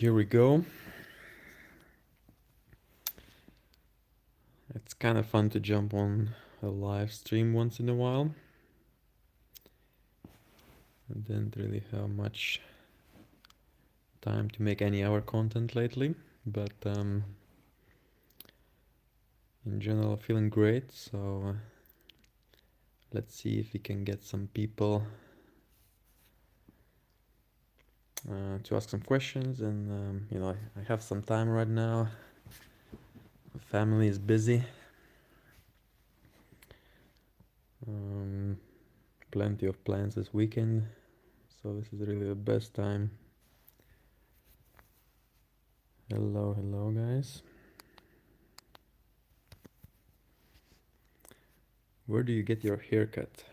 Here we go. It's kind of fun to jump on a live stream once in a while. I didn't really have much time to make any hour content lately, but in general feeling great, so let's see if we can get some people to ask some questions. And I have some time right now. My family is busy. Plenty of plans this weekend, so this is really the best time. Hello guys. Where do you get your haircut?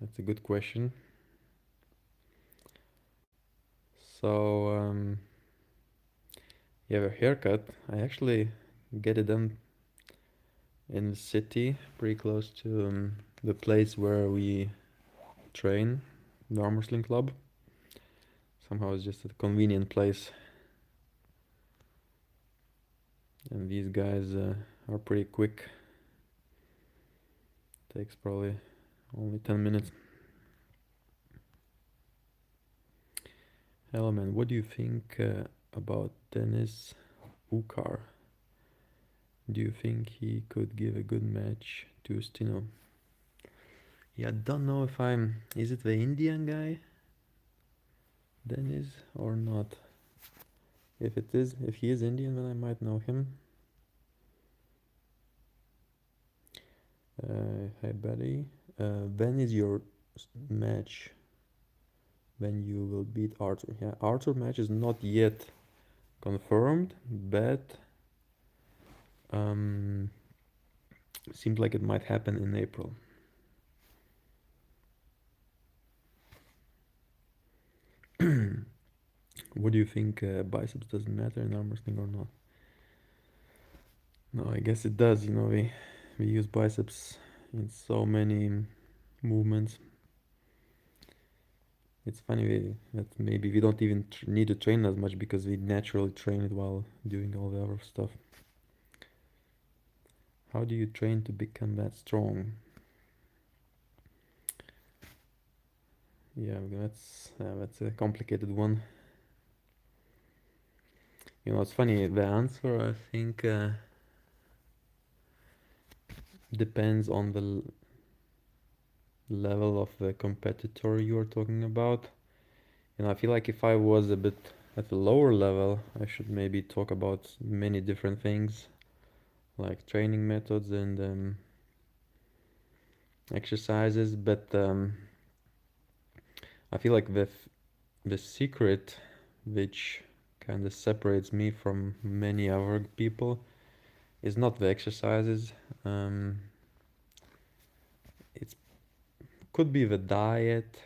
That's a good question. So, you have a haircut. I actually get it done in the city, pretty close to the place where we train, the arm wrestling club. Somehow it's just a convenient place. And these guys are pretty quick. Takes probably only 10 minutes. Hello man, what do you think about Dennis Ukar? Do you think he could give a good match to Ustino? Yeah, I don't know if I'm... Is it the Indian guy? Dennis or not? If he is Indian, then I might know him. Hi buddy. When is your match? When you will beat Arthur? Yeah, Arthur match is not yet confirmed, but seems like it might happen in April. What do you think? Biceps doesn't matter in arm wrestling or not? No, I guess it does. You know, we use biceps in so many movements. It's funny that maybe we don't even need to train as much because we naturally train it while doing all the other stuff. How do you train to become that strong? Yeah, that's a complicated one. You know, it's funny. The answer, I think, depends on the level of the competitor you are talking about. You know, I feel like if I was a bit at the lower level, I should maybe talk about many different things, like training methods and exercises. But I feel like the secret, which kind of separates me from many other people, is not the exercises. It could be the diet,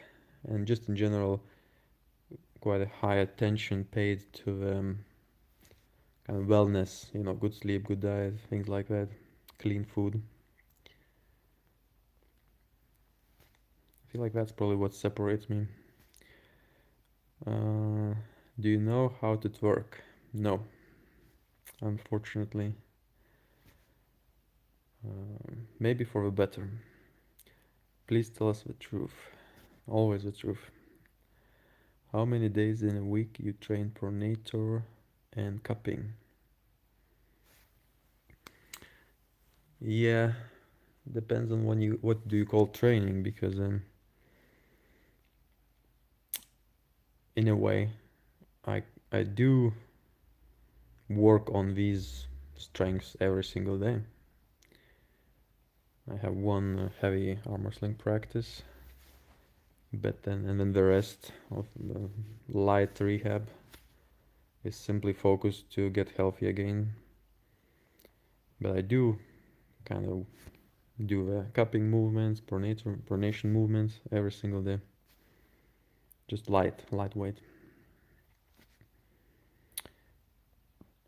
and just in general, quite a high attention paid to the kind of wellness. You know, good sleep, good diet, things like that, clean food. I feel like that's probably what separates me. Do you know how to twerk? No, unfortunately. Maybe for the better. Please tell us the truth. Always the truth. How many days in a week you train pronator and cupping? Yeah, depends on what do you call training, because in a way I I do work on these strengths every single day. I have one heavy arm wrestling practice, but then the rest of the light rehab is simply focused to get healthy again. But I do kind of do cupping movements, pronation movements every single day. Just lightweight.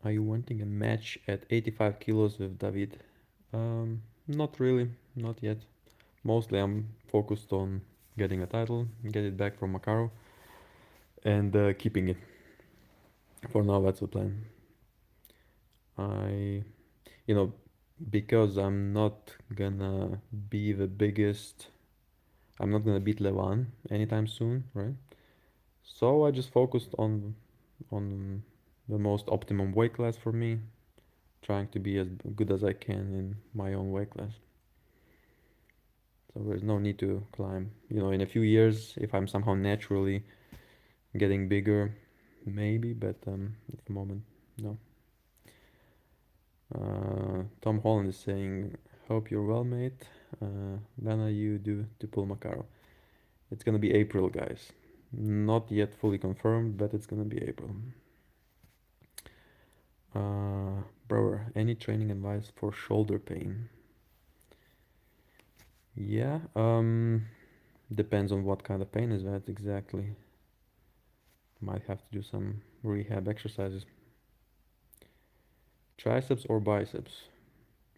Are you wanting a match at 85 kilos with David? Not really, not yet. Mostly I'm focused on getting a title, get it back from Macaro. and keeping it. For now, that's the plan. I, you know, because I'm not gonna be the biggest, I'm not gonna beat Levan anytime soon, right? So I just focused on the most optimum weight class for me, trying to be as good as I can in my own weight class. So there's no need to climb. You know, in a few years, if I'm somehow naturally getting bigger, maybe, but at the moment, no. Tom Holland is saying, "Hope you're well, mate. When are you due to pull Macaro?" It's gonna be April, guys. Not yet fully confirmed, but it's gonna be April. Bro, any training advice for shoulder pain? Yeah, depends on what kind of pain is that exactly. Might have to do some rehab exercises. Triceps or biceps?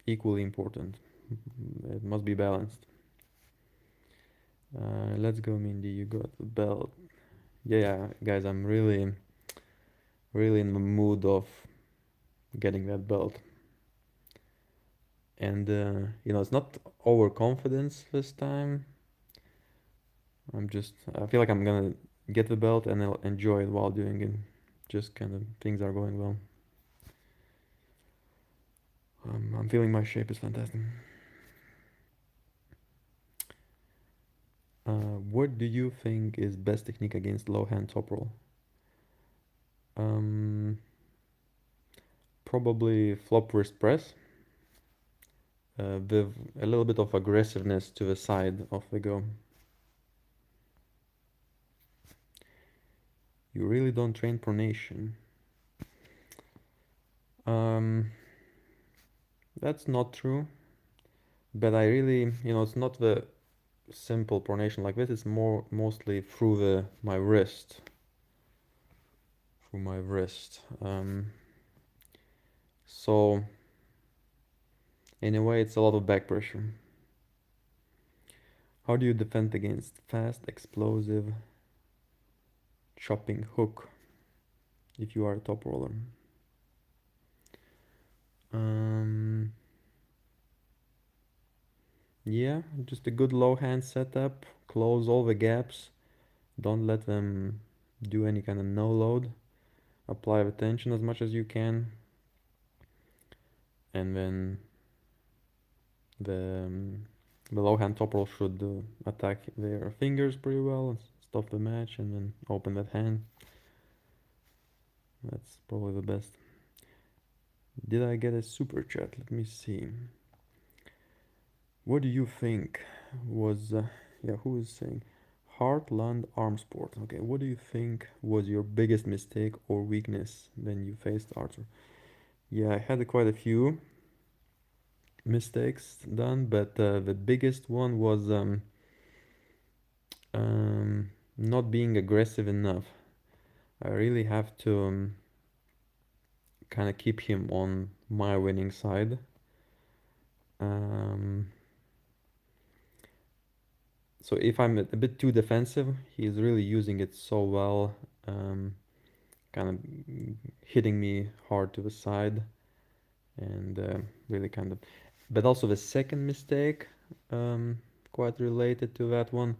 Equally important. It must be balanced. Let's go, Mindy. You got the belt. Yeah, guys, I'm really, really in the mood of getting that belt. And you know, it's not overconfidence this time. I feel like I'm gonna get the belt and I'll enjoy it while doing it. Just kind of things are going well. I'm feeling my shape is fantastic. What do you think is best technique against low hand top roll? Um, Probably flop wrist press with a little bit of aggressiveness to the side of the go. You really don't train pronation. Um, that's not true. But I really, you know, it's not the simple pronation like this. It's mostly through my wrist, through my wrist. So in a way, it's a lot of back pressure. How do you defend against fast, explosive chopping hook if you are a top roller? Um, yeah, just a good low hand setup. Close all the gaps. Don't let them do any kind of no load. Apply the tension as much as you can, and then the the low hand top roll should attack their fingers pretty well and stop the match, and then open that hand. That's probably the best. Did I get a super chat? Let me see. What do you think was, yeah, who is saying? Heartland Arm Sport. Okay, what do you think was your biggest mistake or weakness when you faced Arthur? Yeah, I had quite a few mistakes done, but the biggest one was not being aggressive enough. I really have to kind of keep him on my winning side. Um, so if I'm a bit too defensive, he's really using it so well, kind of hitting me hard to the side, and really kind of. But also the second mistake, quite related to that one.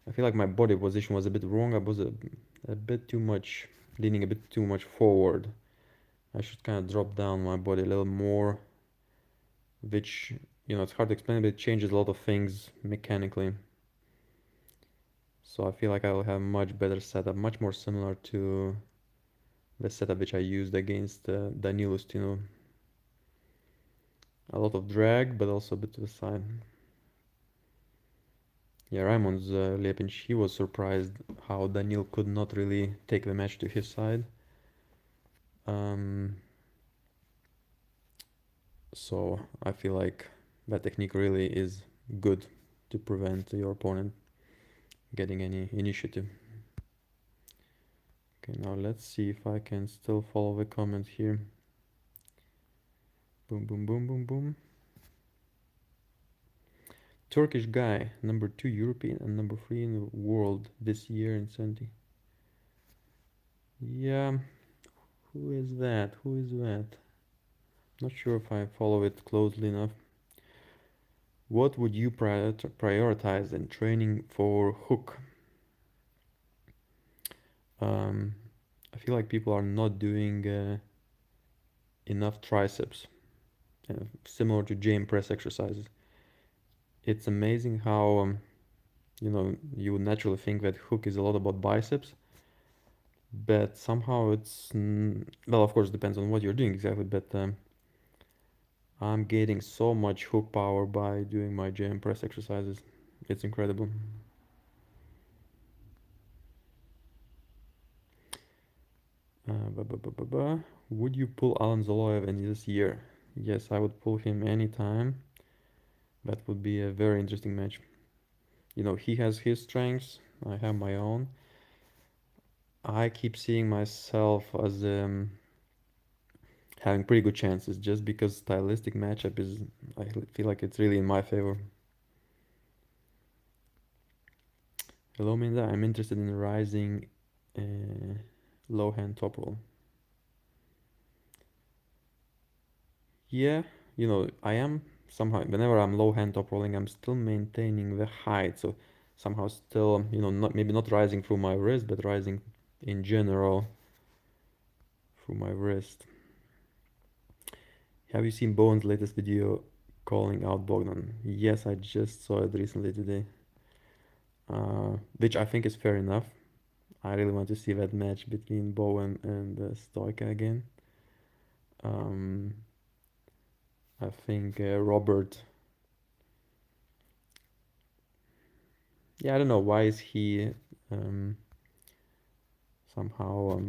I feel like my body position was a bit wrong. I was a bit too much, leaning a bit too much forward. I should kind of drop down my body a little more, which, you know, it's hard to explain, but it changes a lot of things mechanically. So I feel like I will have much better setup, much more similar to the setup which I used against Danilo Stino. A lot of drag, but also a bit to the side. Yeah, Raimon's Lepinch, he was surprised how Daniil could not really take the match to his side. Um, so I feel like that technique really is good to prevent your opponent getting any initiative. Okay, now let's see if I can still follow the comment here. Boom, boom, boom, boom, boom. Turkish guy, number 2 European and number 3 in the world this year in 70. Yeah, who is that? Who is that? Not sure if I follow it closely enough. What would you prioritize in training for hook? Um, I feel like people are not doing enough triceps, similar to J press exercises. It's amazing how you would naturally think that hook is a lot about biceps, but somehow well, of course, it depends on what you're doing exactly, but I'm getting so much hook power by doing my J press exercises. It's incredible. Would you pull Alan Zoloev in this year? Yes, I would pull him anytime. That would be a very interesting match. He has his strengths, I have my own. I keep seeing myself as having pretty good chances just because stylistic matchup is, I feel like it's really in my favor. Hello, Minda. I'm interested in rising low hand top roll. Yeah, I am somehow, whenever I'm low hand top rolling, I'm still maintaining the height. So somehow still, not maybe not rising through my wrist, but rising in general through my wrist. Have you seen Bowen's latest video calling out Bogdan? Yes, I just saw it recently today, which I think is fair enough. I really want to see that match between Bowen and Stoica again. Um, I think Robert. Yeah, I don't know why is he um, somehow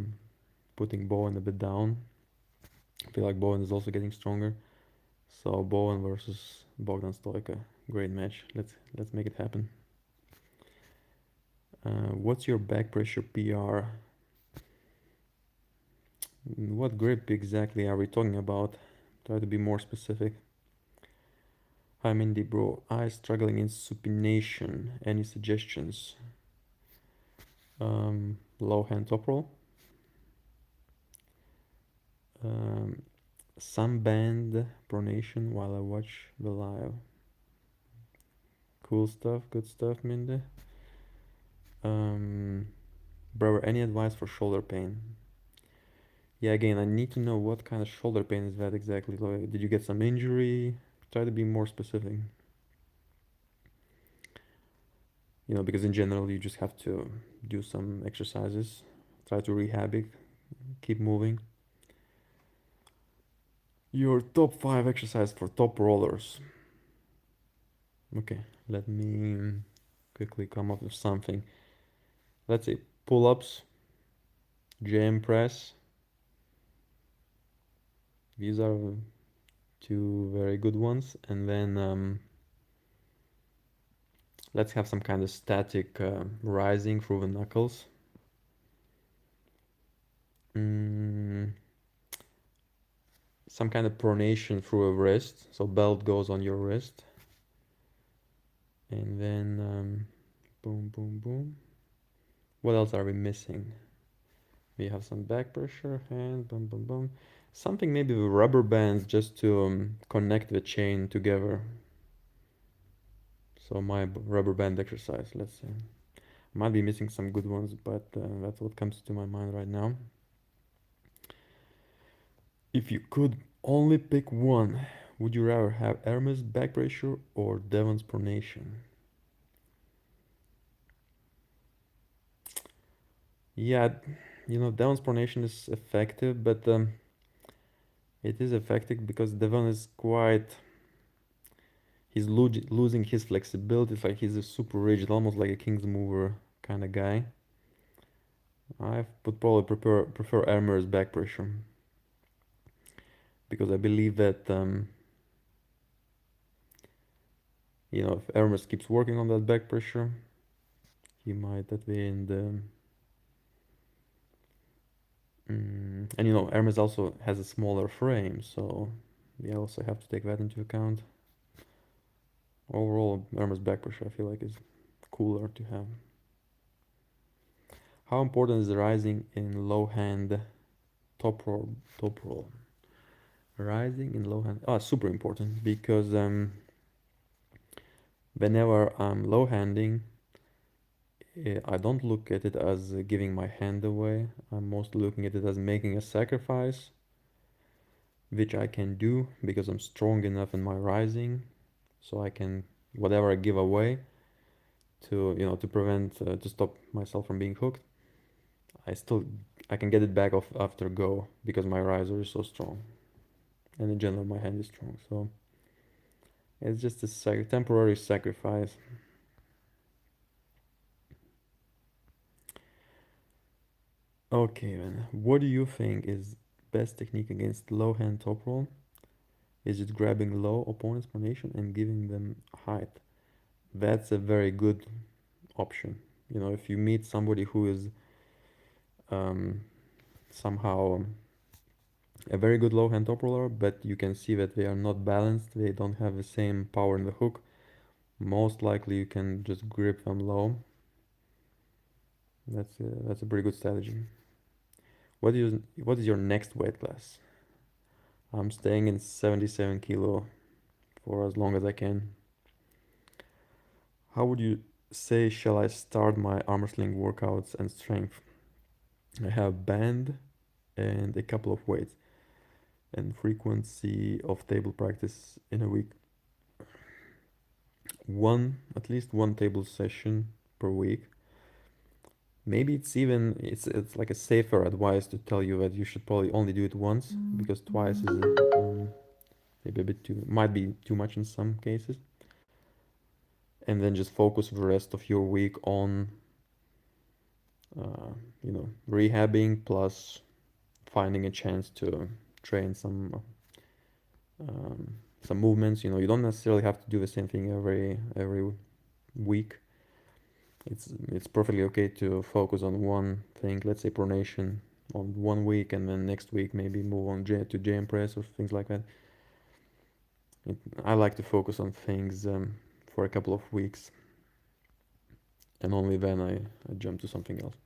putting Bowen a bit down. I feel like Bowen is also getting stronger. So Bowen versus Bogdan Stoica, great match. Let's make it happen. What's your back pressure PR? What grip exactly are we talking about? Try to be more specific. Hi Mindy bro, I struggling in supination. Any suggestions? Low hand top roll. Um, some band pronation while I watch the live. Cool stuff, good stuff, Mindy. Brother, any advice for shoulder pain? Yeah, again, I need to know what kind of shoulder pain is that exactly. Like, did you get some injury? Try to be more specific. Because in general, you just have to do some exercises, try to rehab it, keep moving. Your top 5 exercise for top rollers. Okay, let me quickly come up with something. Let's say pull-ups, jam press. These are two very good ones. And then let's have some kind of static rising through the knuckles. Some kind of pronation through a wrist. So belt goes on your wrist. And then boom, boom, boom. What else are we missing? We have some back pressure, hand, boom, boom, boom. Something maybe with rubber bands just to connect the chain together. So my rubber band exercise, let's say. Might be missing some good ones, but that's what comes to my mind right now. If you could only pick one, would you rather have Hermes back pressure or Devon's pronation? Yeah, Devon's pronation is effective, but it is effective because Devon is quite. He's losing his flexibility. It's like he's a super rigid, almost like a King's mover kind of guy. I would probably prefer Hermes back pressure because I believe that if Hermes keeps working on that back pressure, he might at the end. And Hermes also has a smaller frame, so we also have to take that into account. Overall, Hermes back pressure I feel like is cooler to have. How important is rising in low hand top roll? Top roll. Rising in low hand. Oh, super important because whenever I'm low handing, I don't look at it as giving my hand away. I'm mostly looking at it as making a sacrifice, which I can do because I'm strong enough in my rising, so I can whatever I give away to to prevent to stop myself from being hooked. I still I can get it back off after go because my riser is so strong, and in general my hand is strong. So it's just a temporary sacrifice. Okay, then. What do you think is best technique against low hand top roll? Is it grabbing low opponent's pronation and giving them height? That's a very good option. If you meet somebody who is um, somehow a very good low hand top roller, but you can see that they are not balanced, they don't have the same power in the hook, most likely you can just grip them low. That's a pretty good strategy. What is your next weight class? I'm staying in 77 kilo for as long as I can. How would you say shall I start my armor sling workouts and strength? I have band and a couple of weights and frequency of table practice in a week. At least one table session per week. Maybe it's like a safer advice to tell you that you should probably only do it once because twice is maybe a bit might be too much in some cases. And then just focus the rest of your week on rehabbing plus finding a chance to train um, some movements. You don't necessarily have to do the same thing every week. It's perfectly okay to focus on one thing, let's say pronation, on 1 week, and then next week maybe move on to JM press or things like that. I like to focus on things for a couple of weeks, and only then I jump to something else.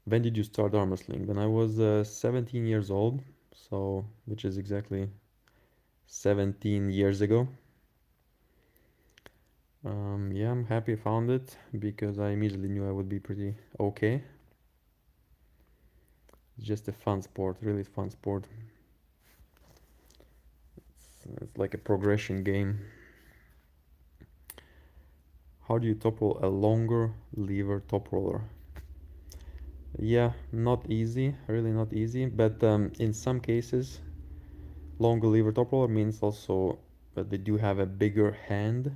When did you start armor sling? When I was 17 years old, so which is exactly 17 years ago. Yeah, I'm happy I found it because I immediately knew I would be pretty okay. It's just a fun sport, really fun sport. It's like a progression game. How do you top roll a longer lever top roller? Yeah, not easy, really not easy, but in some cases, longer lever top roller means also that they do have a bigger hand,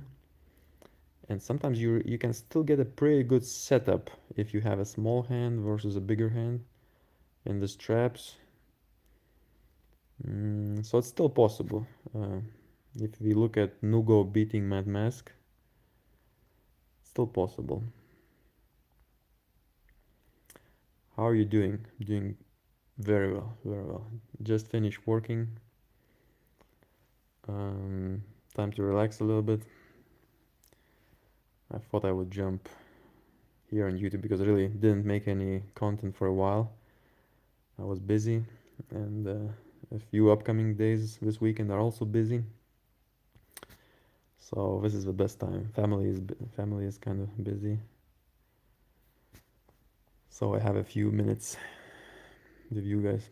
and sometimes you can still get a pretty good setup if you have a small hand versus a bigger hand in the straps. So it's still possible. If we look at Nugo beating Mad Mask, still possible. How are you doing? Doing very well, very well. Just finished working. Time to relax a little bit. I thought I would jump here on YouTube because I really didn't make any content for a while. I was busy, and a few upcoming days this weekend are also busy. So this is the best time. Family is kind of busy. So I have a few minutes with you guys.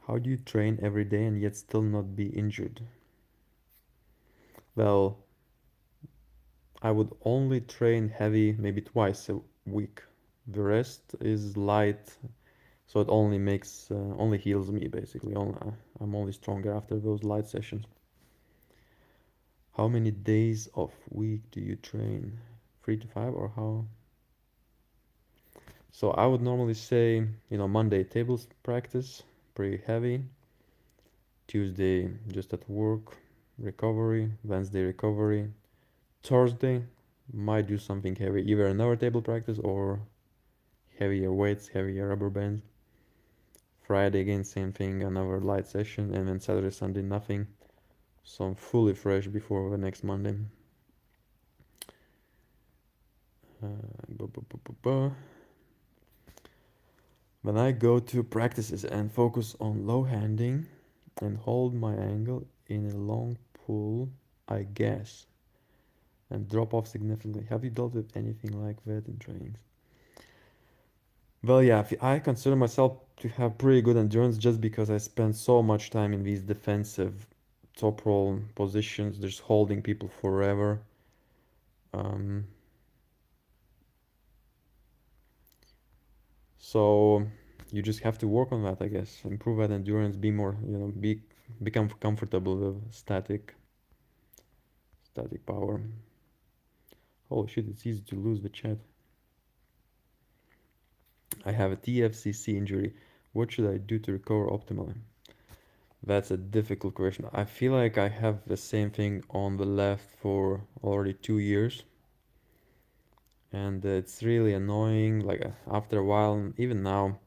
How do you train every day and yet still not be injured? Well, I would only train heavy maybe twice a week. The rest is light, so it only heals me basically. I'm only stronger after those light sessions. How many days of week do you train? 3 to 5 or how? So I would normally say, Monday tables practice, pretty heavy. Tuesday just at work, recovery. Wednesday recovery. Thursday might do something heavy, either another table practice or heavier weights, heavier rubber bands. Friday again, same thing, another light session, and then Saturday, Sunday, nothing. So I'm fully fresh before the next Monday. bu- bu- bu- bu- bu. When I go to practices and focus on low handing and hold my angle in a long pull, I gas and drop off significantly. Have you dealt with anything like that in trainings? Well, yeah, I consider myself to have pretty good endurance just because I spend so much time in these defensive top roll positions, just holding people forever. Um, so you just have to work on that, I guess. Improve that endurance, be more, become comfortable with static power. Holy shit, it's easy to lose the chat. I have a TFCC injury. What should I do to recover optimally? That's a difficult question. I feel like I have the same thing on the left for already 2 years, and it's really annoying. Like after a while, even now,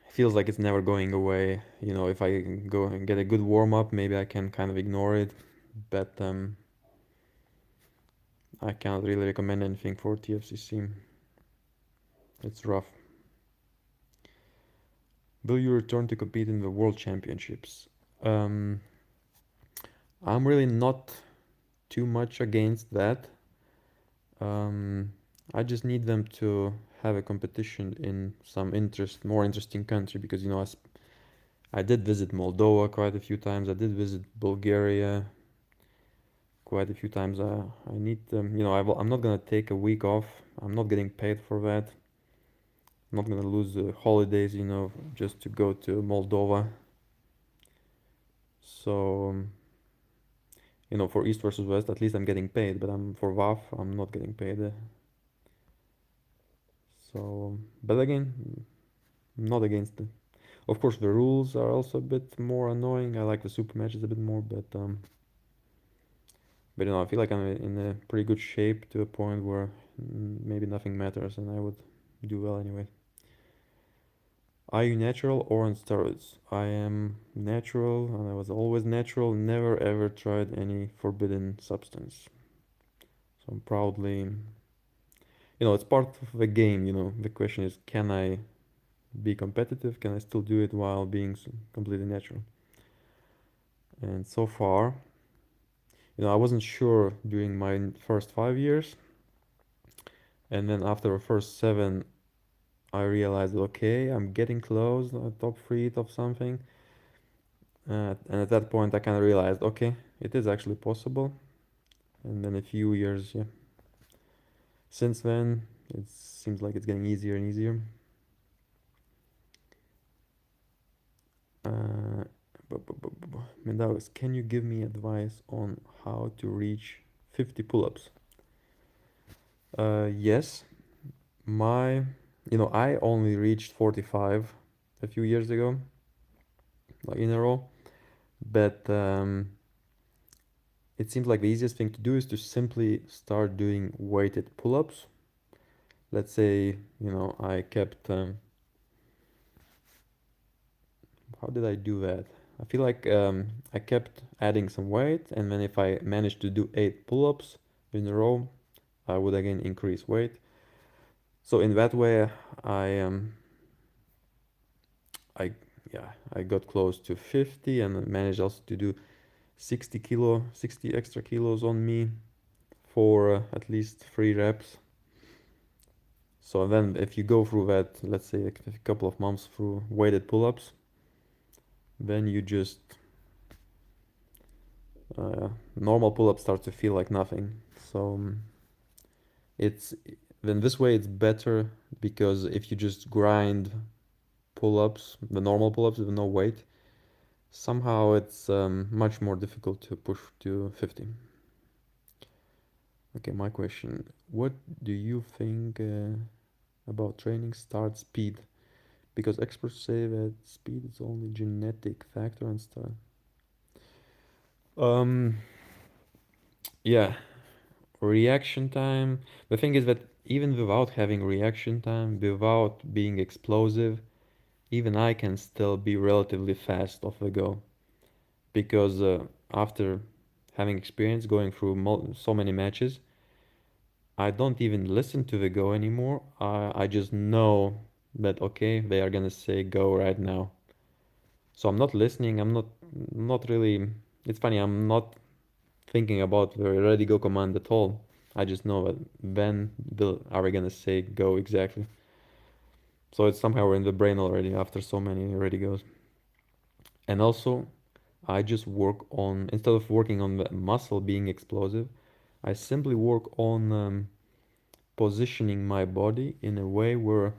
it feels like it's never going away. If I go and get a good warm up, maybe I can kind of ignore it, but I can't really recommend anything for TFCC. It's rough. Will you return to compete in the World Championships? Um, I'm really not too much against that. Um, I just need them to have a competition in some more interesting country because I did visit Moldova quite a few times. I did visit Bulgaria quite a few times. I need them. I'm not gonna take a week off. I'm not getting paid for that. I'm not gonna lose holidays, just to go to Moldova. So, for East versus West, at least I'm getting paid. But for WAF, I'm not getting paid. So, but again, I'm not against it. Of course, the rules are also a bit more annoying. I like the super matches a bit more, but I feel like I'm in a pretty good shape to a point where maybe nothing matters, and I would do well anyway. Are you natural or on steroids? I am natural, and I was always natural. Never ever tried any forbidden substance. So I'm proudly, it's part of the game. The question is, can I be competitive? Can I still do it while being completely natural? And so far, I wasn't sure during my first 5 years, and then after the first seven, I realized, okay, I'm getting close, top three, top something. And at that point, I kind of realized, okay, it is actually possible. And then a few years, yeah. Since then, it seems like it's getting easier and easier. Uh, Mendaus, can you give me advice on how to reach 50 pull-ups? Yes. My, I only reached 45 a few years ago, like in a row. But it seems like the easiest thing to do is to simply start doing weighted pull-ups. Let's say, I kept, how did I do that? I feel like I kept adding some weight, and then if I managed to do 8 pull-ups in a row, I would again increase weight. So in that way, I yeah, I got close to 50 and managed also to do 60 extra kilos on me for at least 3 reps. So then if you go through that, let's say a couple of months through weighted pull-ups, then you just normal pull-ups start to feel like nothing. So it's then this way it's better because if you just grind pull-ups, the normal pull-ups with no weight, somehow it's much more difficult to push to 50. Okay, my question. What do you think about training start speed? Because experts say that speed is only genetic factor and stuff. Um, yeah, reaction time. The thing is that even without having reaction time, without being explosive, even I can still be relatively fast off the go. Because after having experience going through so many matches, I don't even listen to the go anymore. I just know that okay, they are gonna say go right now. So I'm not listening. I'm not really. It's funny. I'm not thinking about the ready go command at all. I just know that when are we gonna say go exactly. So it's somehow in the brain already after so many ready goes. And also, I just work on instead of working on the muscle being explosive, I simply work on positioning my body in a way where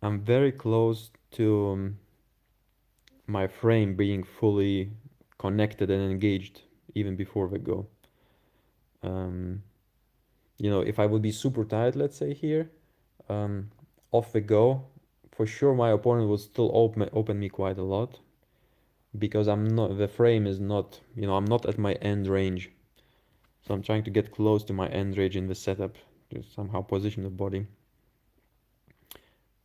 I'm very close to my frame being fully connected and engaged even before the go. Um, if I would be super tired, let's say here, um, off the go, for sure my opponent would still open me quite a lot because the frame is not, I'm not at my end range. So I'm trying to get close to my end range in the setup to somehow position the body.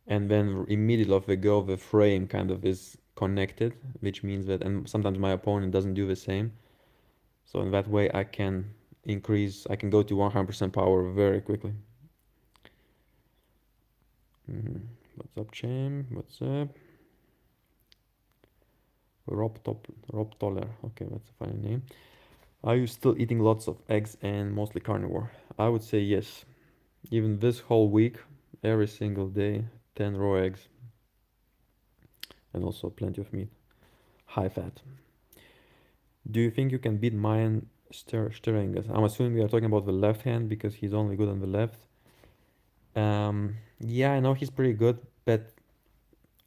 And then immediately off the go, the frame kind of is connected, which means that, and sometimes my opponent doesn't do the same. So in that way, I can go to 100% power very quickly. What's up, Cham? What's up? Rob Toller. Okay, that's a funny name. Are you still eating lots of eggs and mostly carnivore? I would say yes. Even this whole week, every single day, 10 raw eggs and also plenty of meat. High fat. Do you think you can beat Mayan Sterengas? I'm assuming we are talking about the left hand because he's only good on the left. Yeah, I know he's pretty good, but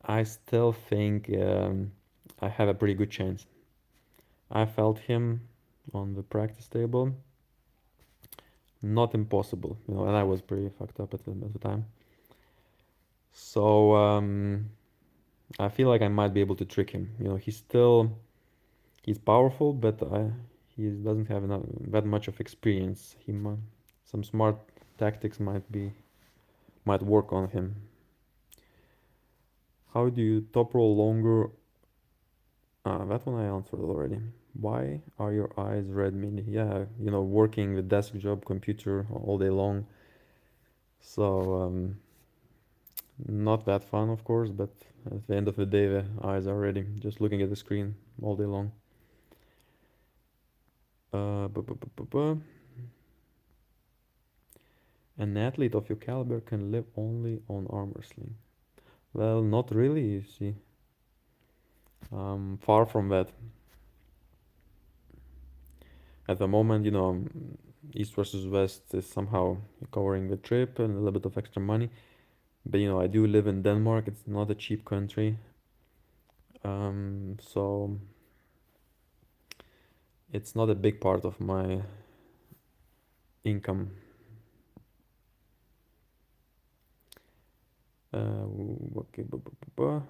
I still think I have a pretty good chance. I felt him on the practice table. Not impossible, and I was pretty fucked up at the time. So I feel like I might be able to trick him. He's powerful, but he doesn't have that much of experience. Some smart tactics might work on him. How do you top roll longer? That one I answered already. Why are your eyes red, Mini? Yeah, working with desk job, computer all day long. So not that fun, of course, but at the end of the day, the eyes are ready, just looking at the screen all day long. An athlete of your caliber can live only on arm wrestling. Well, not really, you see. Far from that. At the moment, East versus West is somehow covering the trip and a little bit of extra money. But I do live in Denmark. It's not a cheap country. So it's not a big part of my income. Okay,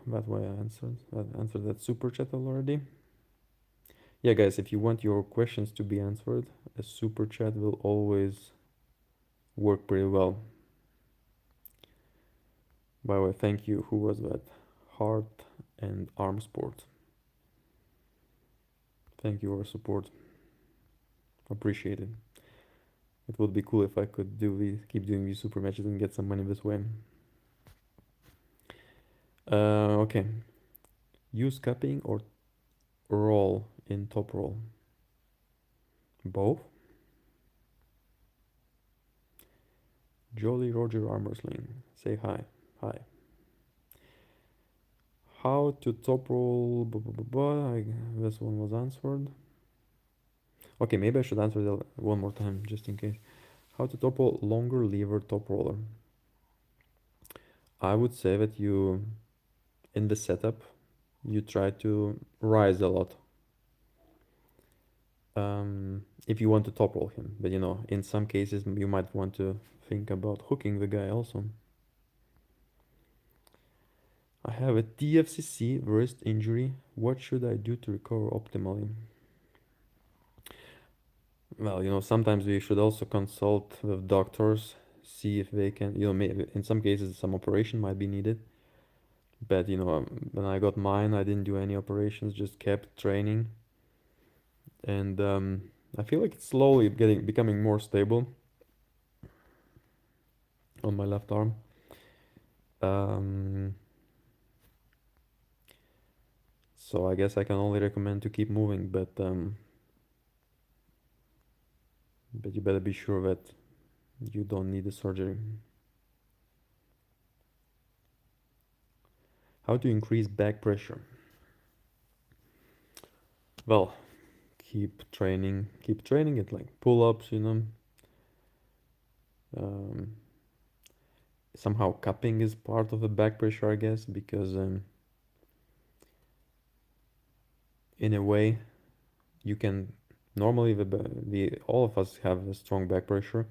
that way I answered that super chat already. Yeah, guys, if you want your questions to be answered, a super chat will always work pretty well. By the way, thank you. Who was that? Heart and Arm Sport. Thank you for your support. Appreciate it. It would be cool if I could keep doing these super matches and get some money this way. Okay. Use cupping or roll in top roll? Both? Jolly Roger Armor Sling. Say hi. Hi. How to top roll? This one was answered. Okay, maybe I should answer that one more time just in case. How to top roll longer lever top roller? I would say that in the setup, you try to rise a lot. If you want to top roll him, but in some cases you might want to think about hooking the guy also. I have a TFCC wrist injury. What should I do to recover optimally? Well, sometimes we should also consult with doctors, see if they can, maybe in some cases some operation might be needed. But when I got mine, I didn't do any operations, just kept training, and I feel like it's slowly becoming more stable. on my left arm. Um, so I guess I can only recommend to keep moving, but you better be sure that you don't need the surgery. How to increase back pressure? Well, keep training it, like pull-ups, Um, somehow cupping is part of the back pressure, I guess, because in a way you can normally the all of us have a strong back pressure.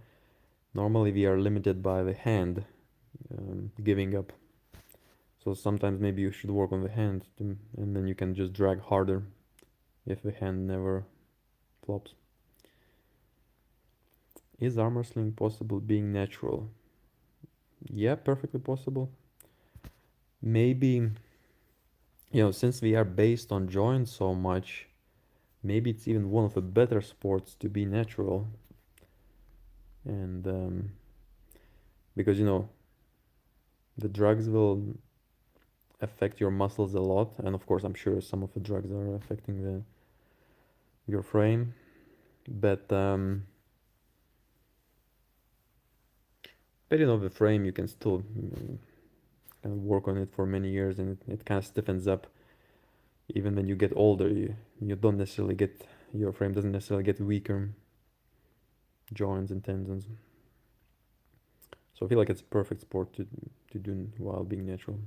Normally we are limited by the hand giving up. So sometimes maybe you should work on the hand and then you can just drag harder if the hand never flops. Is arm wrestling possible being natural? Yeah, perfectly possible. Maybe, since we are based on joints so much, maybe it's even one of the better sports to be natural. And because, the drugs will affect your muscles a lot. And of course, I'm sure some of the drugs are affecting your frame. But the frame, you can still kind of work on it for many years and it kind of stiffens up. Even when you get older, you don't necessarily get, your frame doesn't necessarily get weaker, joints and tendons. So I feel like it's a perfect sport to do while being natural.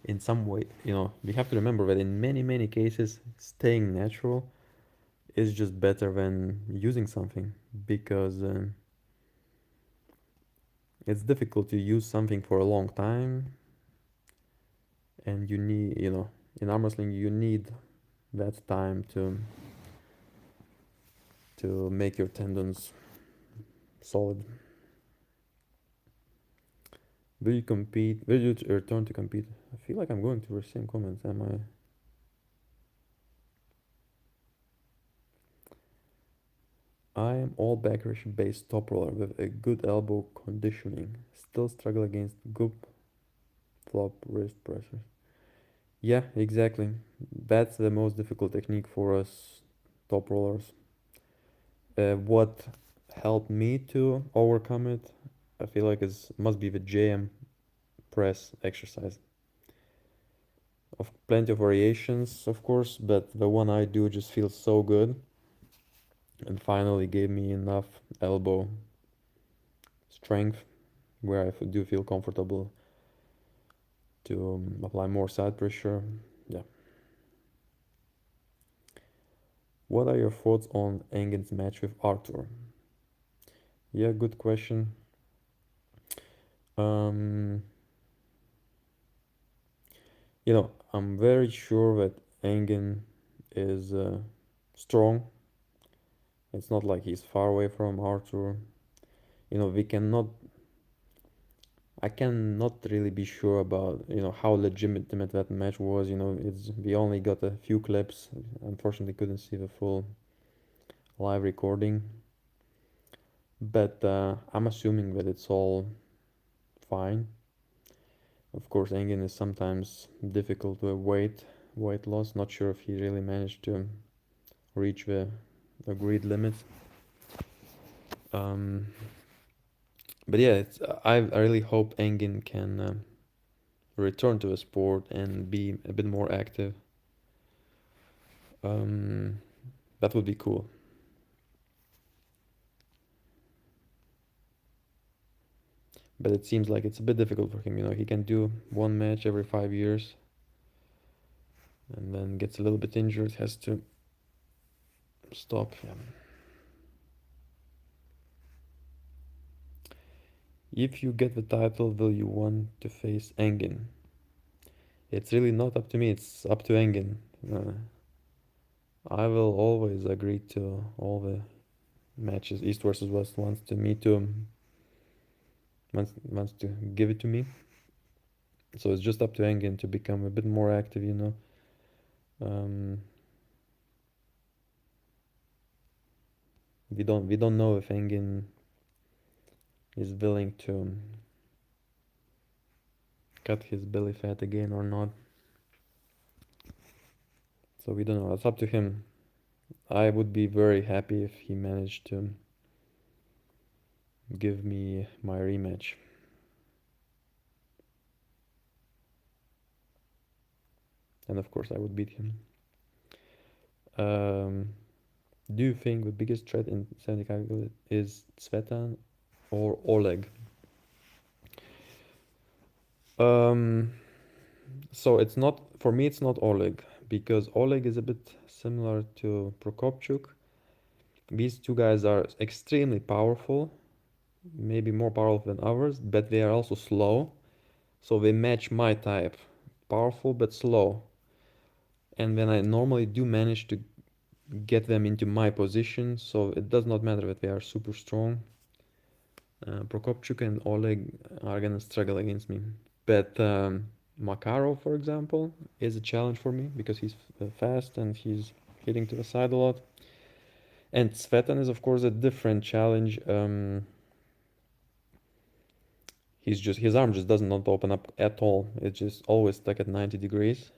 In some way, we have to remember that in many, many cases, staying natural is just better than using something because it's difficult to use something for a long time and you need, in arm wrestling, you need that time to make your tendons solid. Will you compete? Will you return to compete? I feel like I'm going through the same comments. Am I? I am all back based top roller with a good elbow conditioning. Still struggle against goop flop wrist pressures. Yeah, exactly. That's the most difficult technique for us top rollers. What helped me to overcome it, I feel like is must be the JM press exercise. Of plenty of variations, of course, but the one I do just feels so good and finally gave me enough elbow strength where I do feel comfortable to apply more side pressure. Yeah. What are your thoughts on Engen's match with Arthur? Yeah, good question. Um, I'm very sure that Engen is strong. It's not like he's far away from Arthur. We cannot. I cannot really be sure about how legitimate that match was. It's we only got a few clips. Unfortunately, couldn't see the full live recording. But I'm assuming that it's all fine. Of course, Engen is sometimes difficult with weight loss. Not sure if he really managed to reach the agreed limits. Um, but yeah, I really hope Engen can return to the sport and be a bit more active. Um, that would be cool. But it seems like it's a bit difficult for him. He can do one match every 5 years and then gets a little bit injured, has to stop. Yeah. If you get the title, will you want to face Engen? It's really not up to me, it's up to Engen. I will always agree to all the matches East versus West wants to give it to me. So it's just up to Engen to become a bit more active. Um, we don't know if Engen is willing to cut his belly fat again or not. So we don't know. It's up to him. I would be very happy if he managed to give me my rematch. And of course, I would beat him. Do you think the biggest threat in 75 is Tsvetan or Oleg? So it's not, for me, it's not Oleg, because Oleg is a bit similar to Prokopchuk. These two guys are extremely powerful, maybe more powerful than ours, but they are also slow. So they match my type, powerful but slow. And then I normally do manage to get them into my position, so it does not matter that they are super strong. Prokopchuk and Oleg are gonna struggle against me. But Makarov, for example, is a challenge for me because he's fast and he's hitting to the side a lot. And Tsvetan is, of course, a different challenge. His arm just does not open up at all. It's just always stuck at 90 degrees.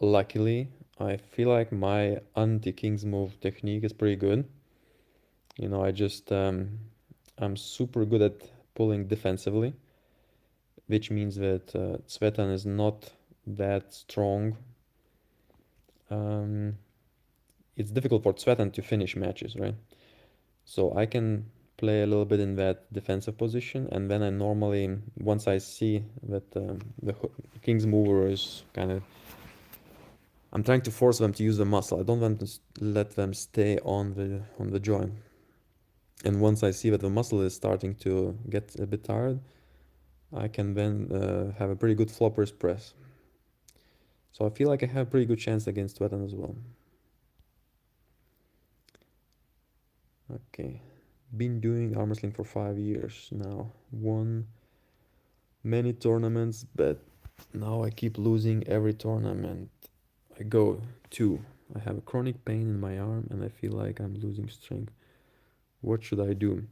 Luckily, I feel like my anti-king's move technique is pretty good. You know, I'm super good at pulling defensively, which means that Tsvetan is not that strong. It's difficult for Tsvetan to finish matches, right? So I can play a little bit in that defensive position, and then I normally, once I see that the king's mover is kind of, I'm trying to force them to use the muscle. I don't want to let them stay on the joint. And once I see that the muscle is starting to get a bit tired, I can then have a pretty good floppers press. So I feel like I have a pretty good chance against Twetan as well. Okay. Been doing arm wrestling for 5 years now. Won many tournaments, but now I keep losing every tournament I go to. I have a chronic pain in my arm and I feel like I'm losing strength. What should I do?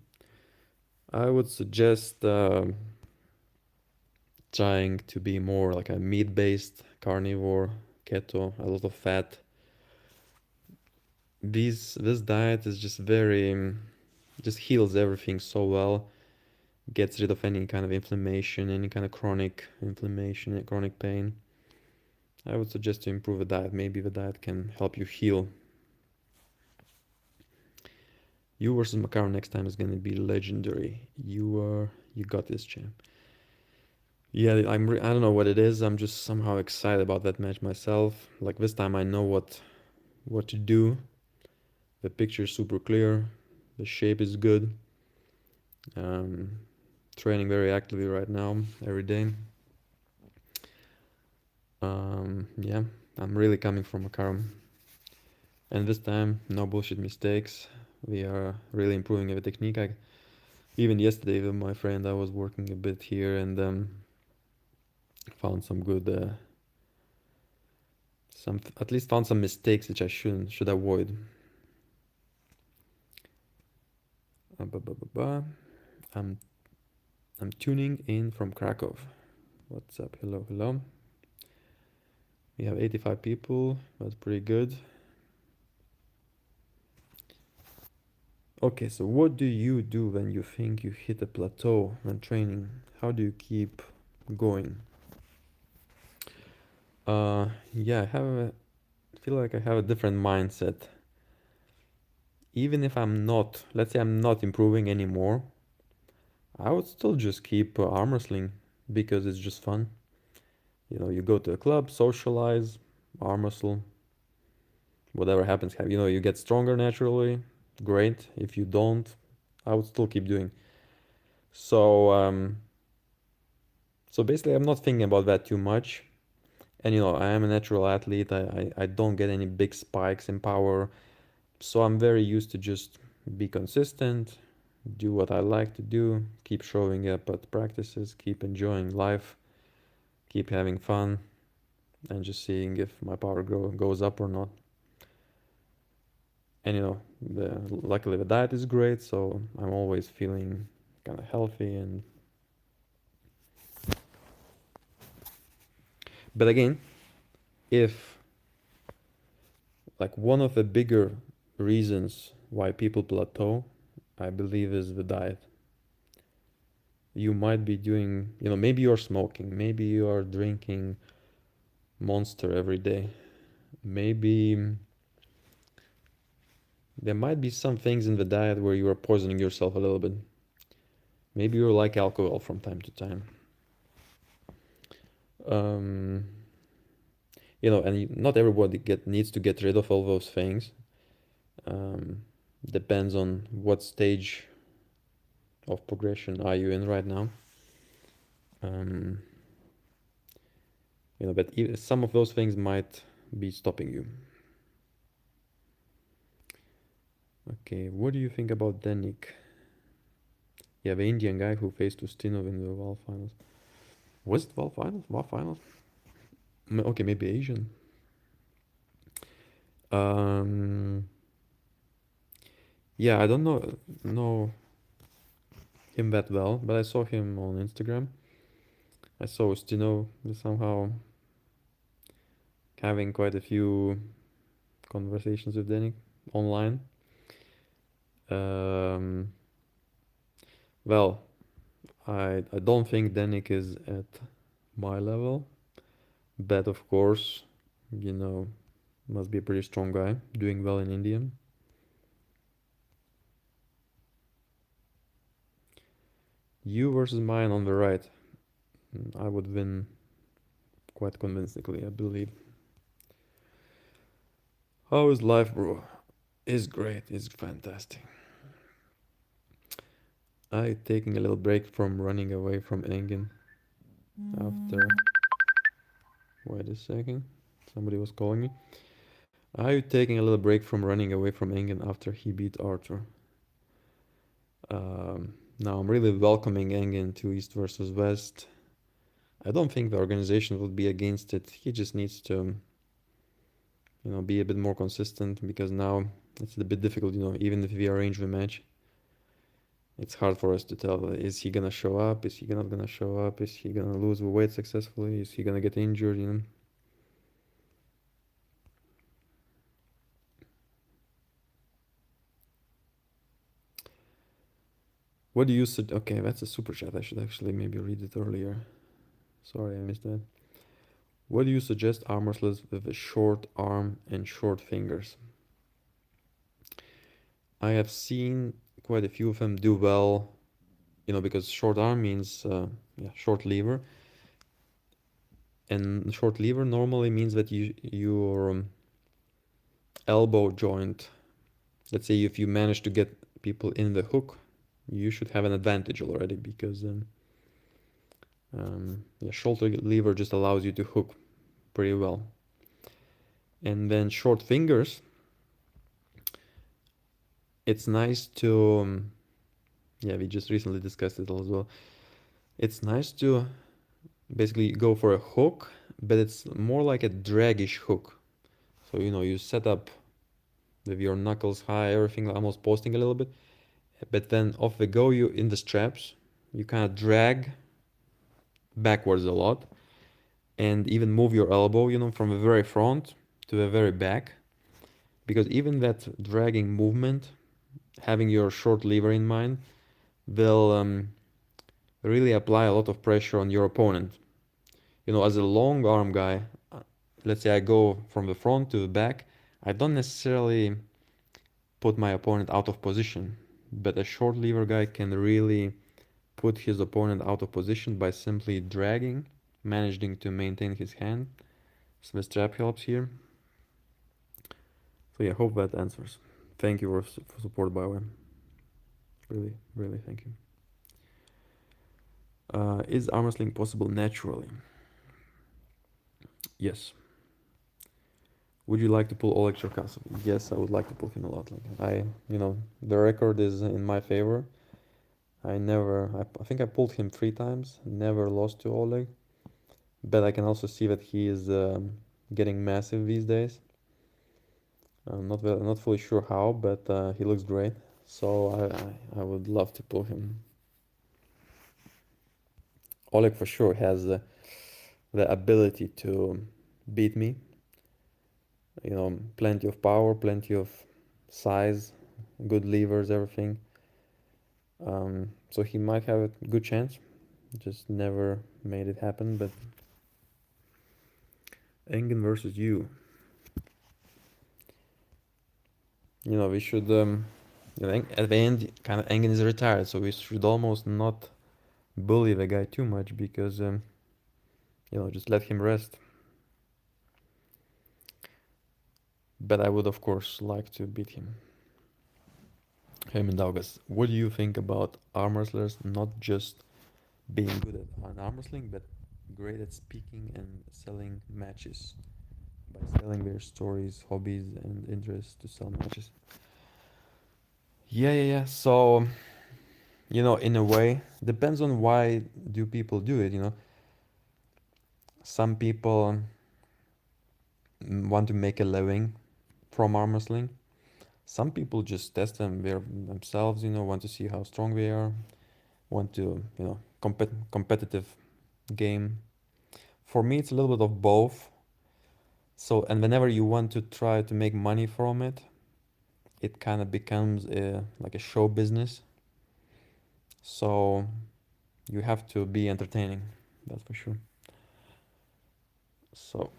I would suggest trying to be more like a meat-based carnivore, keto, a lot of fat. This diet is just very just heals everything so well, gets rid of any kind of inflammation, any kind of chronic inflammation, chronic pain. I would suggest to improve the diet. Maybe the diet can help you heal. You versus Makaro next time is gonna be legendary. You got this, champ. Yeah, I don't know what it is. I'm just somehow excited about that match myself. Like this time, I know what to do. The picture is super clear. The shape is good. Training very actively right now, every day. Yeah, I'm really coming from Makaro. And this time, no bullshit mistakes. We are really improving the technique. Even yesterday with my friend, I was working a bit here and found some good, at least found some mistakes which I should avoid. I'm tuning in from Krakow. What's up? Hello, hello. We have 85 people. That's pretty good. Okay, so what do you do when you think you hit a plateau when training? How do you keep going? Yeah, I feel like I have a different mindset. Even if let's say I'm not improving anymore, I would still just keep arm wrestling because it's just fun. You know, you go to a club, socialize, arm wrestle, whatever happens, you get stronger naturally, great. If you don't, I would still keep doing. So basically, I'm not thinking about that too much. And I am a natural athlete. I don't get any big spikes in power. So I'm very used to just be consistent, do what I like to do, keep showing up at practices, keep enjoying life, keep having fun, and just seeing if my power goes up or not. And luckily the diet is great, so I'm always feeling kind of healthy. And but again, if like one of the bigger reasons why people plateau, I believe, is the diet. You might be doing, maybe you're smoking, maybe you are drinking Monster every day, maybe there might be some things in the diet where you are poisoning yourself a little bit. Maybe you're like alcohol from time to time. Um, and not everybody needs to get rid of all those things. Um, Depends on what stage of progression are you in right now. Um, but some of those things might be stopping you. Okay, what do you think about Denik? Yeah, the Indian guy who faced Ustinov in the Val finals. Was it Val finals? Val finals? Okay, maybe Asian. Um, yeah, I don't know him that well, but I saw him on Instagram. I saw Ustinov somehow having quite a few conversations with Denik online. Um, well, I don't think Denik is at my level, but of course, must be a pretty strong guy, doing well in India. You versus mine on the right. I would win quite convincingly, I believe. How is life, bro? It's great. It's fantastic. I taking a little break from running away from Engin after. Wait a second. Somebody was calling me. Are you taking a little break from running away from Engin after he beat Arthur? Now I'm really welcoming Engin to East versus West. I don't think the organization would be against it. He just needs to, be a bit more consistent, because now it's a bit difficult, even if we arrange the match. It's hard for us to tell, is he gonna show up? Is he not gonna show up? Is he gonna lose the weight successfully? Is he gonna get injured? What do you suggest? Okay, that's a super chat. I should actually maybe read it earlier. Sorry, I missed that. What do you suggest arm wrestlers with a short arm and short fingers? I have seen quite a few of them do well, because short arm means short lever, and short lever normally means that your elbow joint, let's say if you manage to get people in the hook, you should have an advantage already, because shoulder lever just allows you to hook pretty well. And then short fingers, it's nice to we just recently discussed it as well. It's nice to basically go for a hook, but it's more like a draggish hook. So you set up with your knuckles high, everything almost posting a little bit, but then off the go, you in the straps, you kind of drag backwards a lot, and even move your elbow, from the very front to the very back, because even that dragging movement, having your short lever in mind, will really apply a lot of pressure on your opponent. As a long arm guy, let's say I go from the front to the back, I don't necessarily put my opponent out of position, but a short lever guy can really put his opponent out of position by simply dragging, managing to maintain his hand. So the strap helps here. So yeah, hope that answers. Thank you for support, by the way. Really, really thank you. Is arm wrestling possible naturally? Yes. Would you like to pull Oleg Cherkasov? Yes, I would like to pull him a lot. The record is in my favor. I think I pulled him 3 times, never lost to Oleg. But I can also see that he is getting massive these days. I'm not fully sure how, but he looks great. So I would love to pull him. Oleg for sure has the ability to beat me. Plenty of power, plenty of size, good levers, everything. So he might have a good chance. Just never made it happen. But Engen versus you. We should. At the end, kind of Engen is retired, so we should almost not bully the guy too much because just let him rest. But I would, of course, like to beat him. Hey, Mindaugas, what do you think about arm wrestlers not just being good at an arm wrestling, but great at speaking and selling matches by selling their stories, hobbies, and interests to sell matches? Yeah. So, in a way, depends on why do people do it. Some people want to make a living from arm wrestling. Some people just test themselves, want to see how strong they are, want to, competitive game. For me, it's a little bit of both. So, and whenever you want to try to make money from it, it kind of becomes like a show business. So you have to be entertaining, that's for sure. So,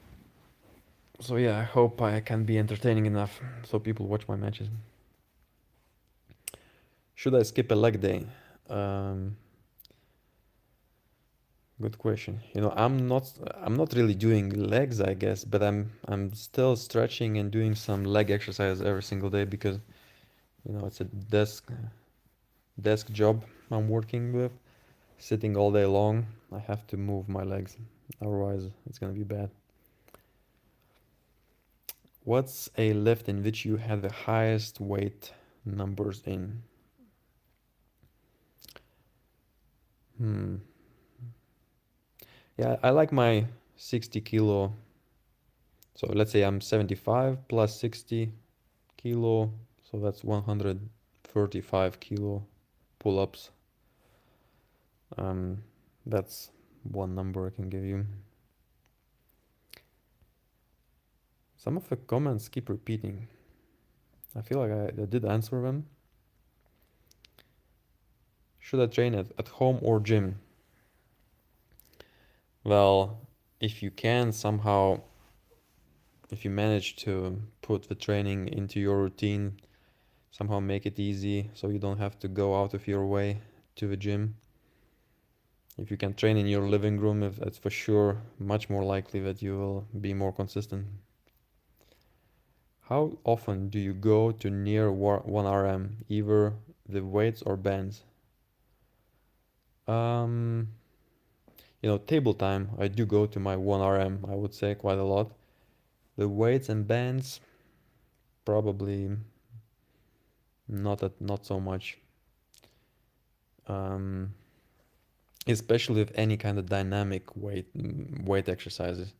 so yeah, I hope I can be entertaining enough so people watch my matches. Should I skip a leg day? Um, Good question. I'm not really doing legs, I guess, but I'm still stretching and doing some leg exercise every single day because it's a desk job I'm working with, sitting all day long. I have to move my legs, otherwise it's gonna be bad. What's a lift in which you had the highest weight numbers in? Hmm. Yeah, I like my 60 kilo. So let's say I'm 75 plus 60 kilo, so that's 135 kilo pull-ups. Um, that's one number I can give you. Some of the comments keep repeating. I feel like I did answer them. Should I train at home or gym? Well, if you can somehow, if you manage to put the training into your routine, somehow make it easy so you don't have to go out of your way to the gym. If you can train in your living room, it's for sure much more likely that you will be more consistent. How often do you go to near 1RM, either the weights or bands? Um, table time, I do go to my 1RM, I would say quite a lot. The weights and bands, probably not so much. Um, Especially with any kind of dynamic weight exercises.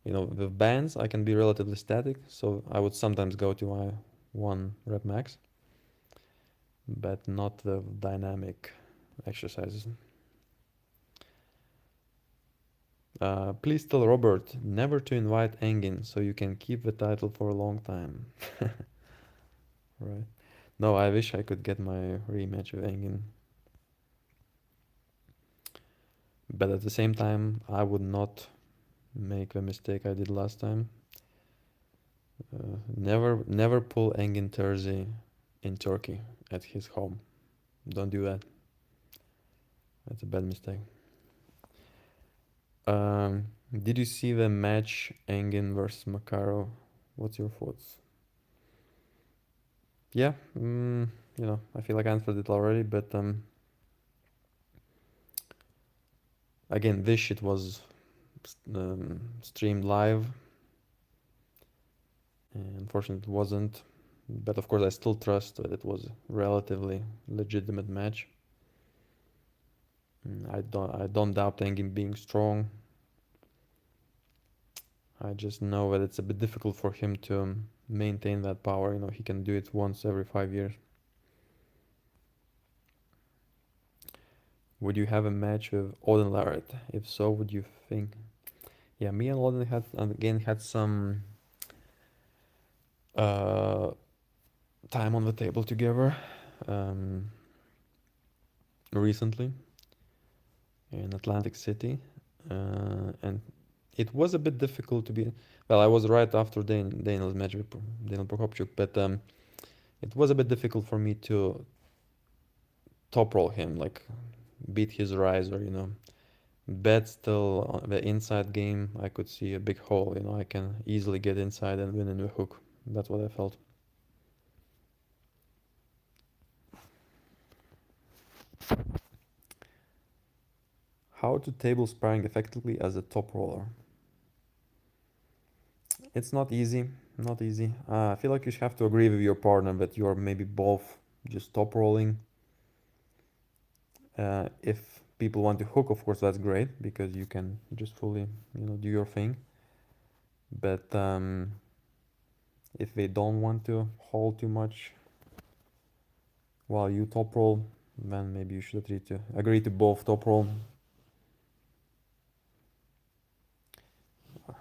With bands, I can be relatively static, so I would sometimes go to my 1 rep max, but not the dynamic exercises. Please tell Robert never to invite Engin so you can keep the title for a long time. Right. No, I wish I could get my rematch with Engin. But at the same time, I would not make the mistake I did last time. Never pull Engin Terzi in Turkey at his home. Don't do that. That's a bad mistake. Did you see the match Engin versus Makarov? What's your thoughts? Yeah, I feel like I answered it already, but again, this shit was streamed live, and unfortunately, it wasn't. But of course, I still trust that it was a relatively legitimate match. I don't doubt Engin being strong. I just know that it's a bit difficult for him to maintain that power. He can do it once every 5 years. Would you have a match with Odin Larrett? If so, would you think? Yeah, me and Odin had some uh, time on the table together um, recently in Atlantic City, and it was a bit difficult to be. Well, I was right after Daniel's match with Daniel Prokopchuk, but it was a bit difficult for me to top roll him, like beat his riser. Bet still on the inside game, I could see a big hole. I can easily get inside and win in the hook. That's what I felt. How to table sparring effectively as a top roller? It's not easy. Not easy. I feel like you have to agree with your partner that you're maybe both just top rolling. If people want to hook, of course, that's great because you can just fully, do your thing. But if they don't want to hold too much while you top roll, then maybe you should agree to both top roll.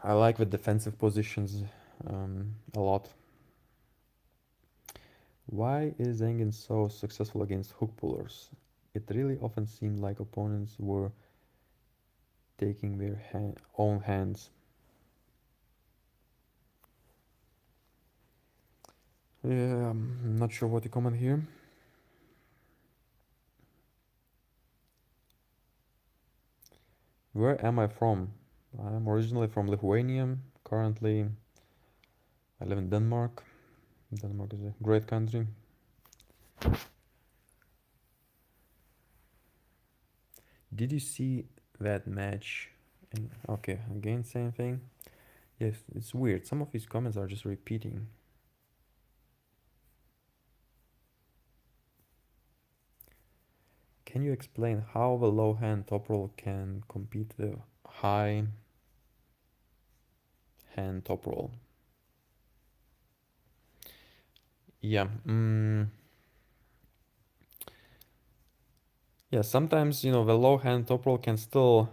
I like the defensive positions a lot. Why is Engin so successful against hook pullers? It really often seemed like opponents were taking their own hands. Yeah, I'm not sure what to comment here. Where am I from? I'm originally from Lithuania. Currently, I live in Denmark. Denmark is a great country. Did you see that match? Okay, again, same thing. Yes, it's weird. Some of his comments are just repeating. Can you explain how the low hand top roll can compete with high hand top roll? Yeah. Yeah, sometimes, the low hand top roll can still,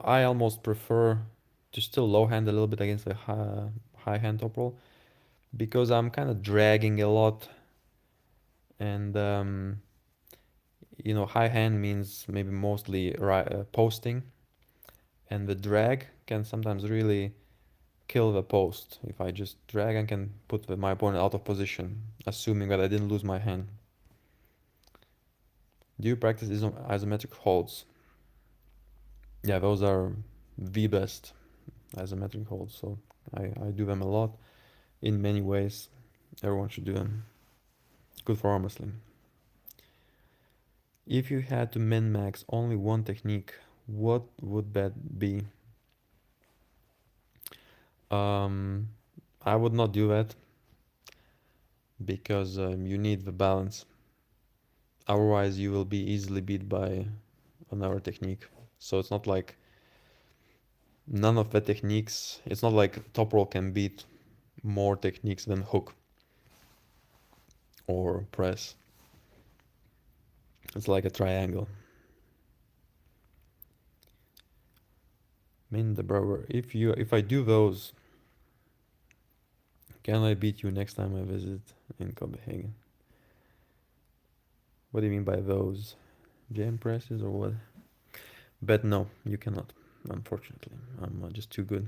I almost prefer to still low hand a little bit against the high hand top roll because I'm kind of dragging a lot. And, high hand means maybe mostly posting. And the drag can sometimes really kill the post. If I just drag, I can put my opponent out of position, assuming that I didn't lose my hand. Do you practice isometric holds? Yeah, those are the best isometric holds. So I do them a lot in many ways. Everyone should do them. Good for arm wrestling. If you had to min-max only one technique, what would that be? I would not do that because you need the balance. Otherwise, you will be easily beat by another technique. So it's not like none of the techniques, it's not like top roll can beat more techniques than hook or press. It's like a triangle. Min the Brower, if I do those, can I beat you next time I visit in Copenhagen? What do you mean by those? Jam presses or what? But no, you cannot, unfortunately. I'm just too good.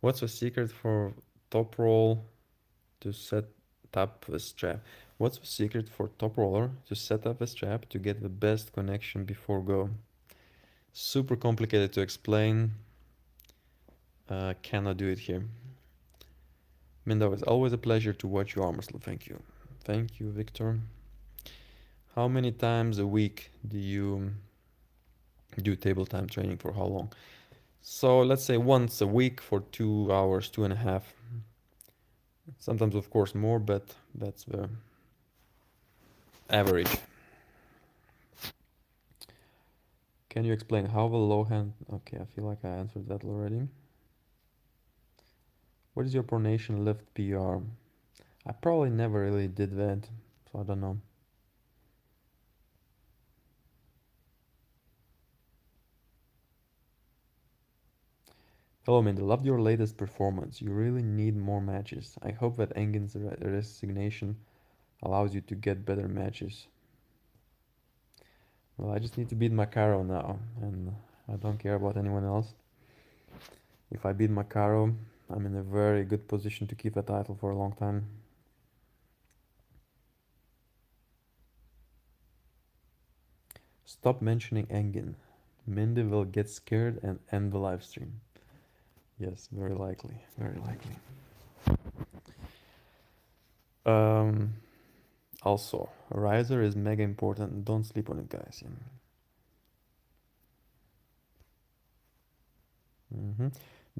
What's the secret for top roll to set up a strap? What's the secret for top roller to set up a strap to get the best connection before go? Super complicated to explain. Cannot do it here. Mindo, it's always a pleasure to watch you arm wrestle. Thank you. Thank you, Victor. How many times a week do you do table time training? For how long? So let's say once a week for 2 hours, 2.5. Sometimes, of course, more, but that's the average. Can you explain how the low hand... Okay, I feel like I answered that already. What is your pronation lift PR? I probably never really did that, so I don't know. Hello, Mindy. Loved your latest performance. You really need more matches. I hope that Engin's resignation allows you to get better matches. Well, I just need to beat Macaro now, and I don't care about anyone else. If I beat Macaro, I'm in a very good position to keep the title for a long time. Stop mentioning Engin. Mindy will get scared and end the live stream. Yes, very likely. Very likely. Um, Also, riser is mega important. Don't sleep on it, guys. Hmm.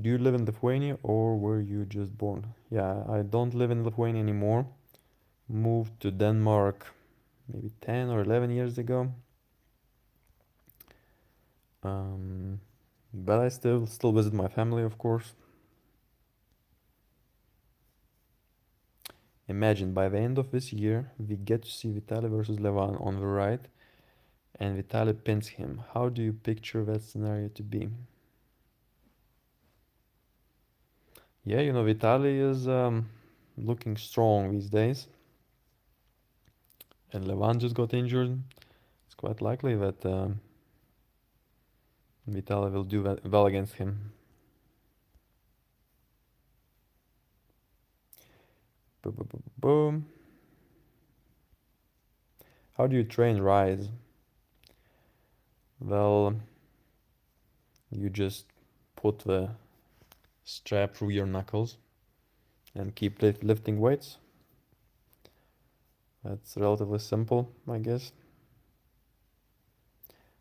Do you live in Lithuania or were you just born? Yeah, I don't live in Lithuania anymore. Moved to Denmark maybe 10 or 11 years ago. But I still visit my family, of course. Imagine by the end of this year, we get to see Vitaly versus Levan on the right, and Vitaly pins him. How do you picture that scenario to be? Yeah, Vitaly is looking strong these days, and Levan just got injured. It's quite likely that Vitaly will do well against him. Boom. How do you train Rise? Well, you just put the strap through your knuckles and keep lifting weights. That's relatively simple, I guess.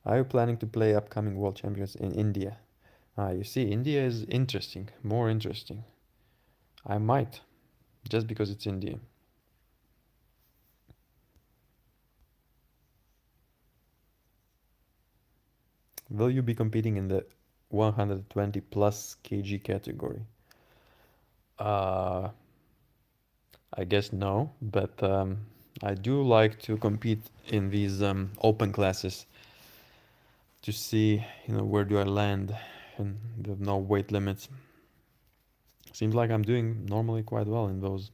Are you planning to play upcoming World Champions in India? Ah, you see, India is interesting, more interesting. I might, just because it's India. Will you be competing in the 120 plus kg category? Uh, I guess no, but I do like to compete in these open classes to see, where do I land and there's no weight limits. Seems like I'm doing normally quite well in those.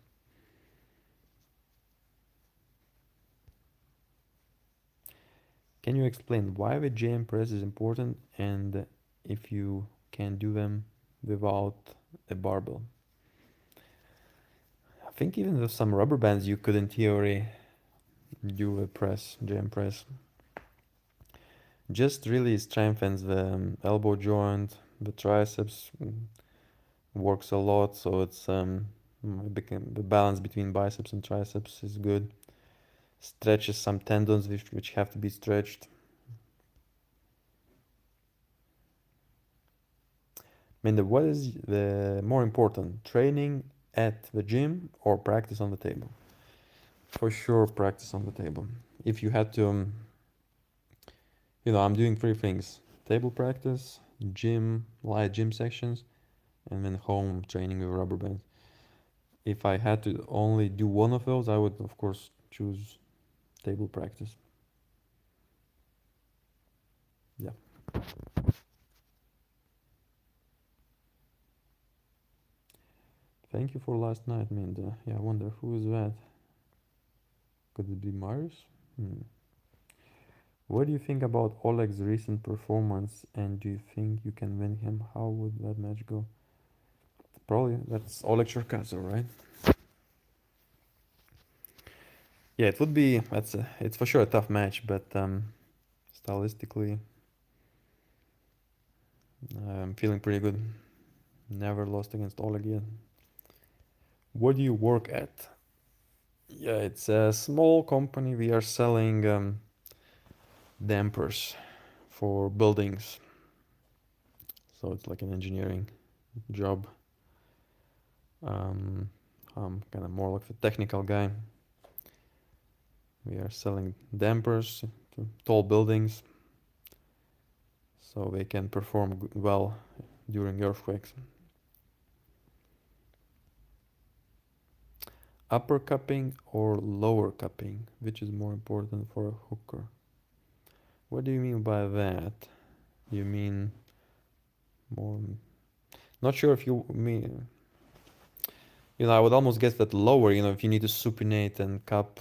Can you explain why the JM press is important and if you can do them without a barbell? I think even with some rubber bands you could in theory do a press, JM press. Just really strengthens the elbow joint, the triceps works a lot, so it's the balance between biceps and triceps is good. Stretches some tendons which have to be stretched. I mean, what is the more important, training at the gym or practice on the table? For sure, practice on the table. If you had to, I'm doing three things: table practice, gym, light gym sections, and then home training with rubber bands. If I had to only do one of those, I would, of course, choose table practice. Yeah. Thank you for last night, Minda. Yeah, I wonder who is that? Could it be Marius? What do you think about Oleg's recent performance and do you think you can win him? How would that match go? Probably that's Oleg Cherkasov, right? Yeah, it would be. It's for sure a tough match, but stylistically, I'm feeling pretty good. Never lost against Oleg yet. What do you work at? Yeah, it's a small company. We are selling dampers for buildings. So it's like an engineering job. I'm kind of more like the technical guy. We are selling dampers to tall buildings so they can perform well during earthquakes. Upper cupping or lower cupping? Which is more important for a hooker? What do you mean by that? You mean more... Not sure if you mean... I would almost guess that lower, if you need to supinate and cup.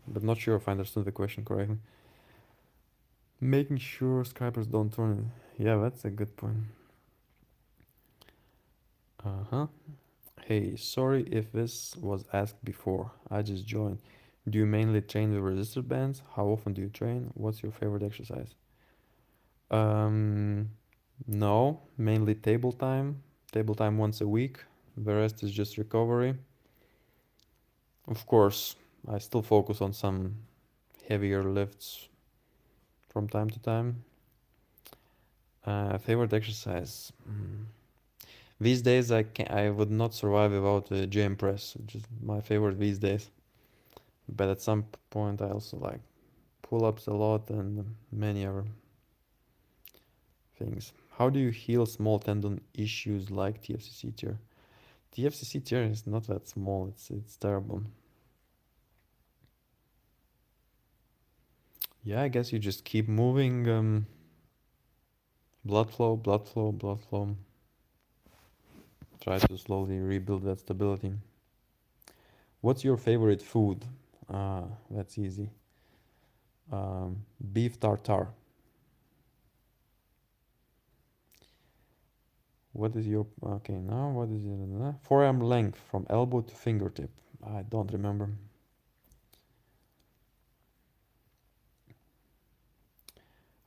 But not sure if I understood the question correctly. Making sure Skypers don't turn it. Yeah, that's a good point. Uh-huh. Hey, sorry if this was asked before. I just joined. Do you mainly train with resistor bands? How often do you train? What's your favorite exercise? Um, no, mainly table time. Table time once a week. The rest is just recovery. Of course, I still focus on some heavier lifts from time to time. Favorite exercise. These days I would not survive without a gym press, which is my favorite these days. But at some point I also like pull-ups a lot and many other things. How do you heal small tendon issues like TFCC tear? TFCC tear is not that small, it's terrible. Yeah, I guess you just keep moving, blood flow, blood flow, blood flow. Try to slowly rebuild that stability. What's your favorite food? That's easy. Beef tartare. What is your... Okay, now what is it? Forearm length from elbow to fingertip. I don't remember.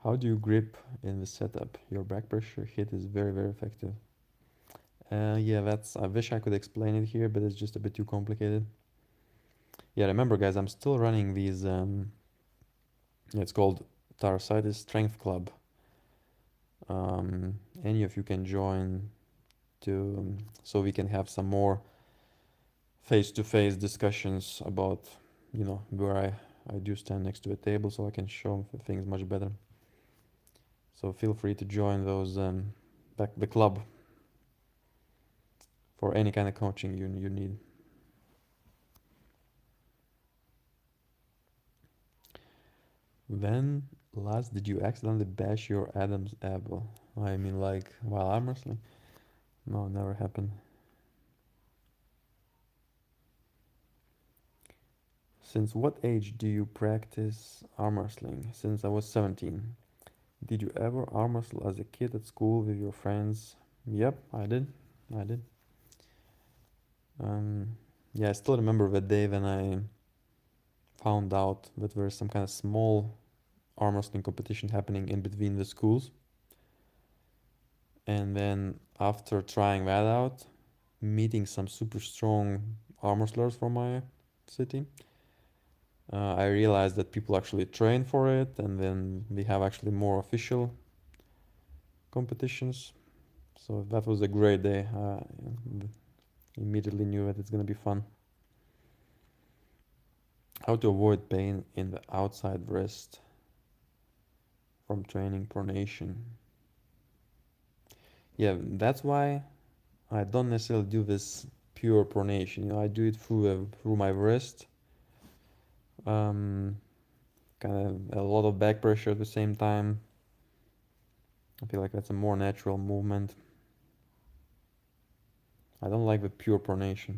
How do you grip in the setup? Your back pressure hit is very, very effective. Yeah, I wish I could explain it here, but it's just a bit too complicated. Yeah, remember guys, I'm still running these, it's called Tarasitis Strength Club. Any of you can join so we can have some more face-to-face discussions about, where I do stand next to a table so I can show things much better. So feel free to join those, the club for any kind of coaching you need. When last did you accidentally bash your Adam's apple? I mean, like, while arm wrestling? No, never happened. Since what age do you practice arm wrestling? Since I was 17. Did you ever arm wrestle as a kid at school with your friends? Yep, I did. Yeah, I still remember the day when I found out that there is some kind of small arm wrestling competition happening in between the schools. And then after trying that out, meeting some super strong arm wrestlers from my city, I realized that people actually train for it, and then we have actually more official competitions. So that was a great day. Immediately knew that it's gonna be fun. How to avoid pain in the outside wrist from training pronation. Yeah, that's why I don't necessarily do this pure pronation. I do it through my wrist. Kind of a lot of back pressure at the same time. I feel like that's a more natural movement. I don't like the pure pronation.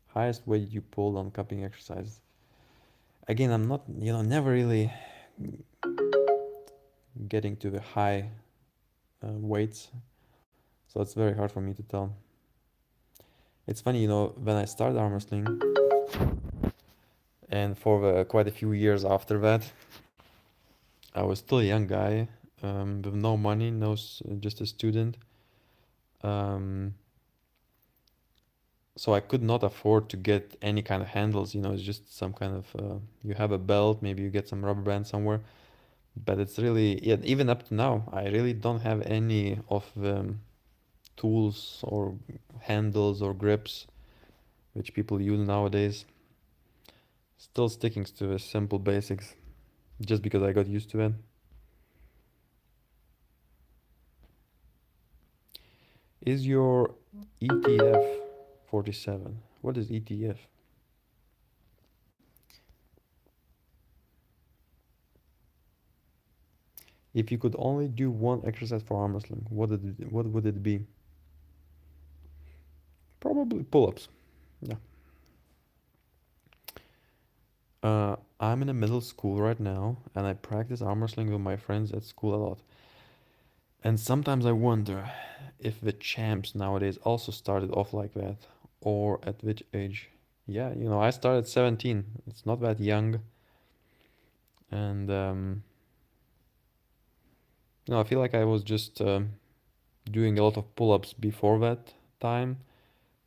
Highest weight you pulled on cupping exercises. Again, I'm not, never really getting to the high weights, so it's very hard for me to tell. It's funny, when I started arm wrestling, and for quite a few years after that, I was still a young guy, with no money, just a student. So I could not afford to get any kind of handles, it's just some kind of, you have a belt, maybe you get some rubber band somewhere. But it's really, yeah, even up to now, I really don't have any of the tools or handles or grips which people use nowadays. Still sticking to the simple basics, just because I got used to it. Is your ETF 47? What is ETF? If you could only do one exercise for arm wrestling, what would it be? Probably pull-ups. Yeah. I'm in a middle school right now, and I practice arm wrestling with my friends at school a lot. And sometimes I wonder if the champs nowadays also started off like that, or at which age. Yeah, I started at 17. It's not that young, and I feel like I was just doing a lot of pull-ups before that time.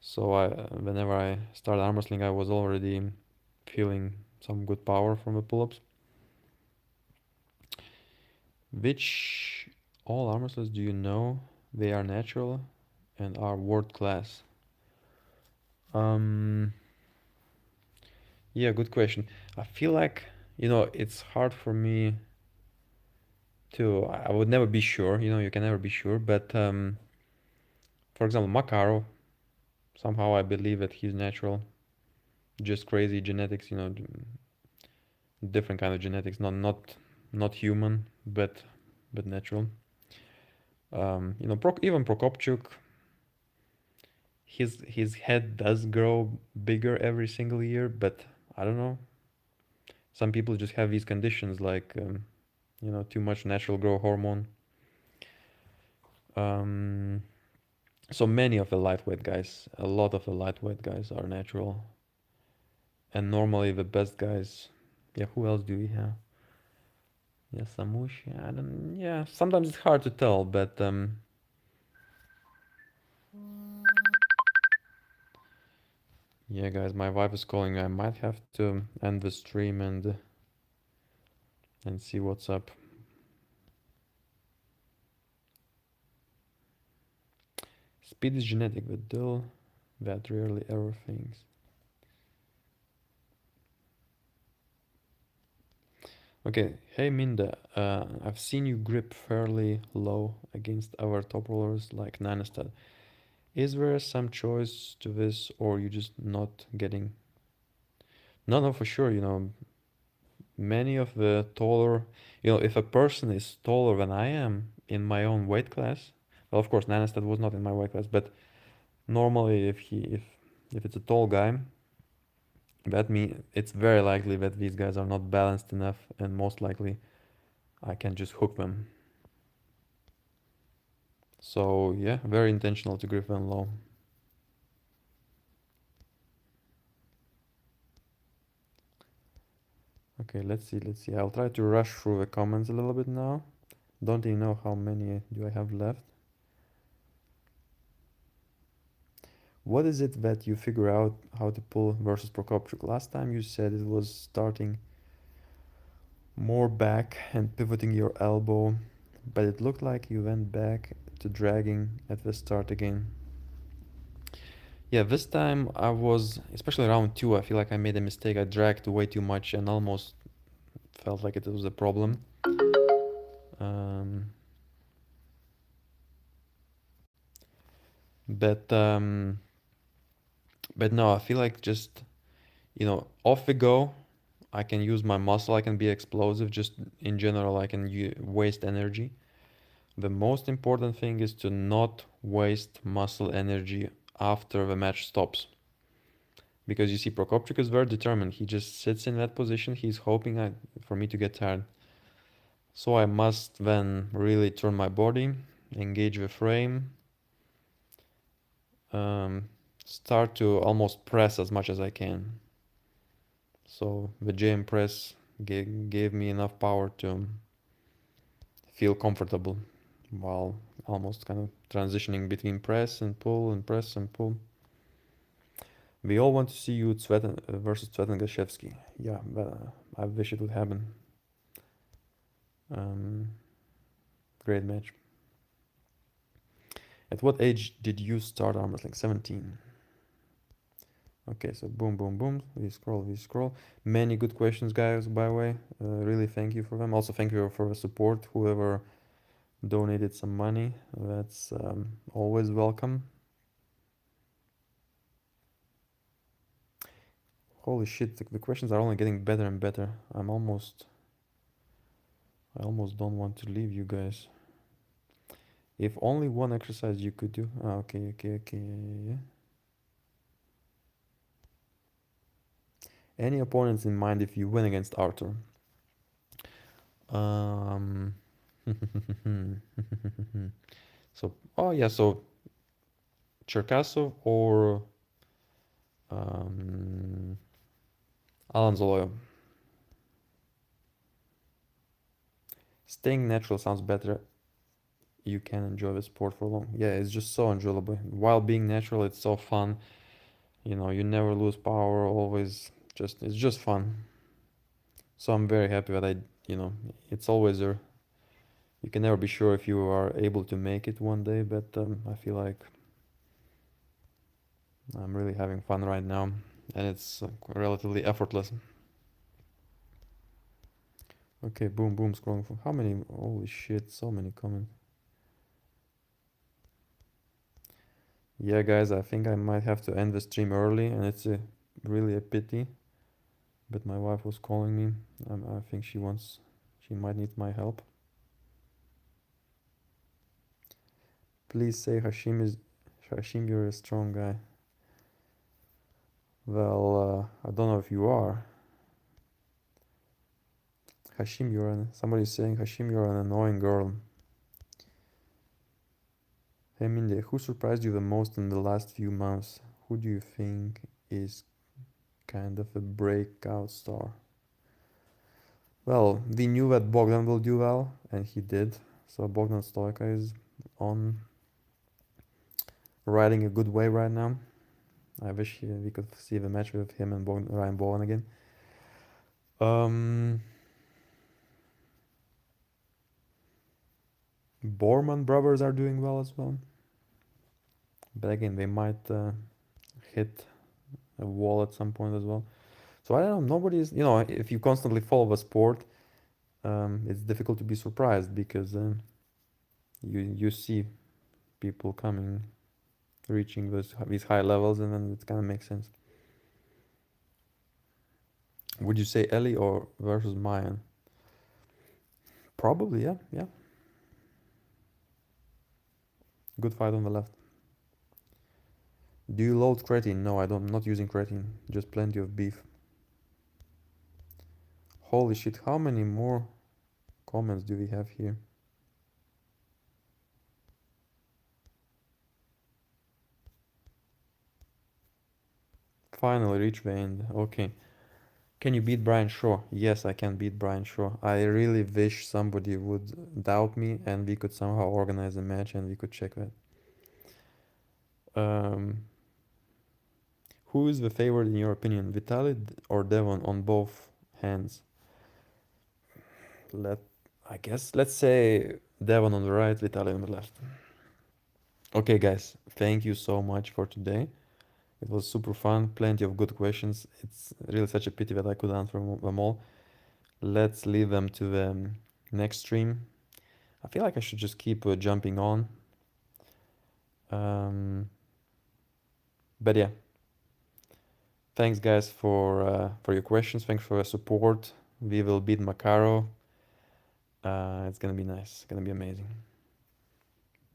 So whenever I started arm wrestling, I was already feeling some good power from the pull-ups. Which all arm wrestlers do you know? They are natural and are world class. Um, yeah, good question. I feel like, it's hard for me to, I would never be sure, you can never be sure, but for example, Makarov, somehow I believe that he's natural, just crazy genetics, different kind of genetics, not human, but natural. Even Prokopchuk, his head does grow bigger every single year, but I don't know. Some people just have these conditions like too much natural growth hormone. Um, so many of the lightweight guys, a lot of the lightweight guys are natural, and normally the best guys. Yeah, who else do we have? Yeah, Samushi. I don't. Yeah, sometimes it's hard to tell, but yeah, guys, my wife is calling. I might have to end the stream and see what's up. Speed is genetic, but Dill that rarely ever things. Okay, hey Minda, I've seen you grip fairly low against our top rollers like Nanestad. Is there some choice to this, or you just not getting? No, no, for sure. Many of the taller, if a person is taller than I am in my own weight class, well, of course, Nanestad was not in my weight class, but normally, if it's a tall guy, that means it's very likely that these guys are not balanced enough, and most likely I can just hook them. So yeah, very intentional to grip them low. Okay, let's see. I'll try to rush through the comments a little bit now. Don't even know how many do I have left. What is it that you figure out how to pull versus Prokopchuk? Last time you said it was starting more back and pivoting your elbow, but it looked like you went back to dragging at the start again. Yeah, this time I was, especially round two, I feel like I made a mistake. I dragged way too much and almost felt like it was a problem. Um, but um, but no, I feel like just off we go. I can use my muscle. I can be explosive. Just in general, I can waste energy. The most important thing is to not waste muscle energy after the match stops. Because you see, Prokopchuk is very determined. He just sits in that position. He's hoping for me to get tired. So I must then really turn my body, engage the frame, um, start to almost press as much as I can. So the JM press gave me enough power to feel comfortable while almost kind of transitioning between press and pull and press and pull. We all want to see you versus Tsvetan Gashevsky. Yeah, but, I wish it would happen. Um, Great match. At what age did you start arm wrestling? 17. Okay, so boom, boom, boom. We scroll. Many good questions, guys, by the way. Really thank you for them. Also, thank you for the support, whoever donated some money. That's always welcome. Holy shit, the questions are only getting better and better. I almost don't want to leave you guys. If only one exercise you could do. Okay. Yeah. Any opponents in mind if you win against Arthur? Um, so, oh yeah, so Cherkasov or Alan Zoloyo. Staying natural sounds better. You can enjoy the sport for long. Yeah, it's just so enjoyable. While being natural, it's so fun. You know, you never lose power, always it's just fun. So I'm very happy that it's always there. You can never be sure if you are able to make it one day, but I feel like I'm really having fun right now, and it's relatively effortless. Okay, boom, boom, scrolling for how many? Holy shit, so many comments. Yeah, guys, I think I might have to end the stream early, and it's really a pity. But my wife was calling me. I think she might need my help. Please say Hashim, you're a strong guy. Well, I don't know if you are. Somebody's saying, Hashim, you're an annoying girl. Hey, Minde, who surprised you the most in the last few months? Who do you think is kind of a breakout star? Well, we knew that Bogdan will do well, and he did. So Bogdan Stoica is on riding a good way right now. I wish we could see the match with him and Ryan Bowen again. Borman brothers are doing well as well. But again, they might hit a wall at some point as well. So I don't know. Nobody's, if you constantly follow the sport, it's difficult to be surprised because you see people coming, reaching these high levels, and then it kind of makes sense. Would you say Ellie or versus Mayan? Probably, yeah. Good fight on the left. Do you load creatine? No, I don't. I'm not using creatine. Just plenty of beef. Holy shit! How many more comments do we have here? Finally reach the end. Okay. Can you beat Brian Shaw? Yes, I can beat Brian Shaw. I really wish somebody would doubt me and we could somehow organize a match and we could check that. Who is the favorite in your opinion, Vitaly or Devon on both hands? Let's say Devon on the right, Vitaly on the left. Okay, guys, thank you so much for today. It was super fun, plenty of good questions. It's really such a pity that I couldn't answer them all. Let's leave them to the next stream. I feel like I should just keep jumping on. But yeah, thanks guys for your questions. Thanks for your support. We will beat Makaro. It's gonna be nice. It's gonna be amazing.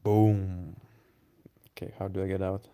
Boom. Okay, how do I get out?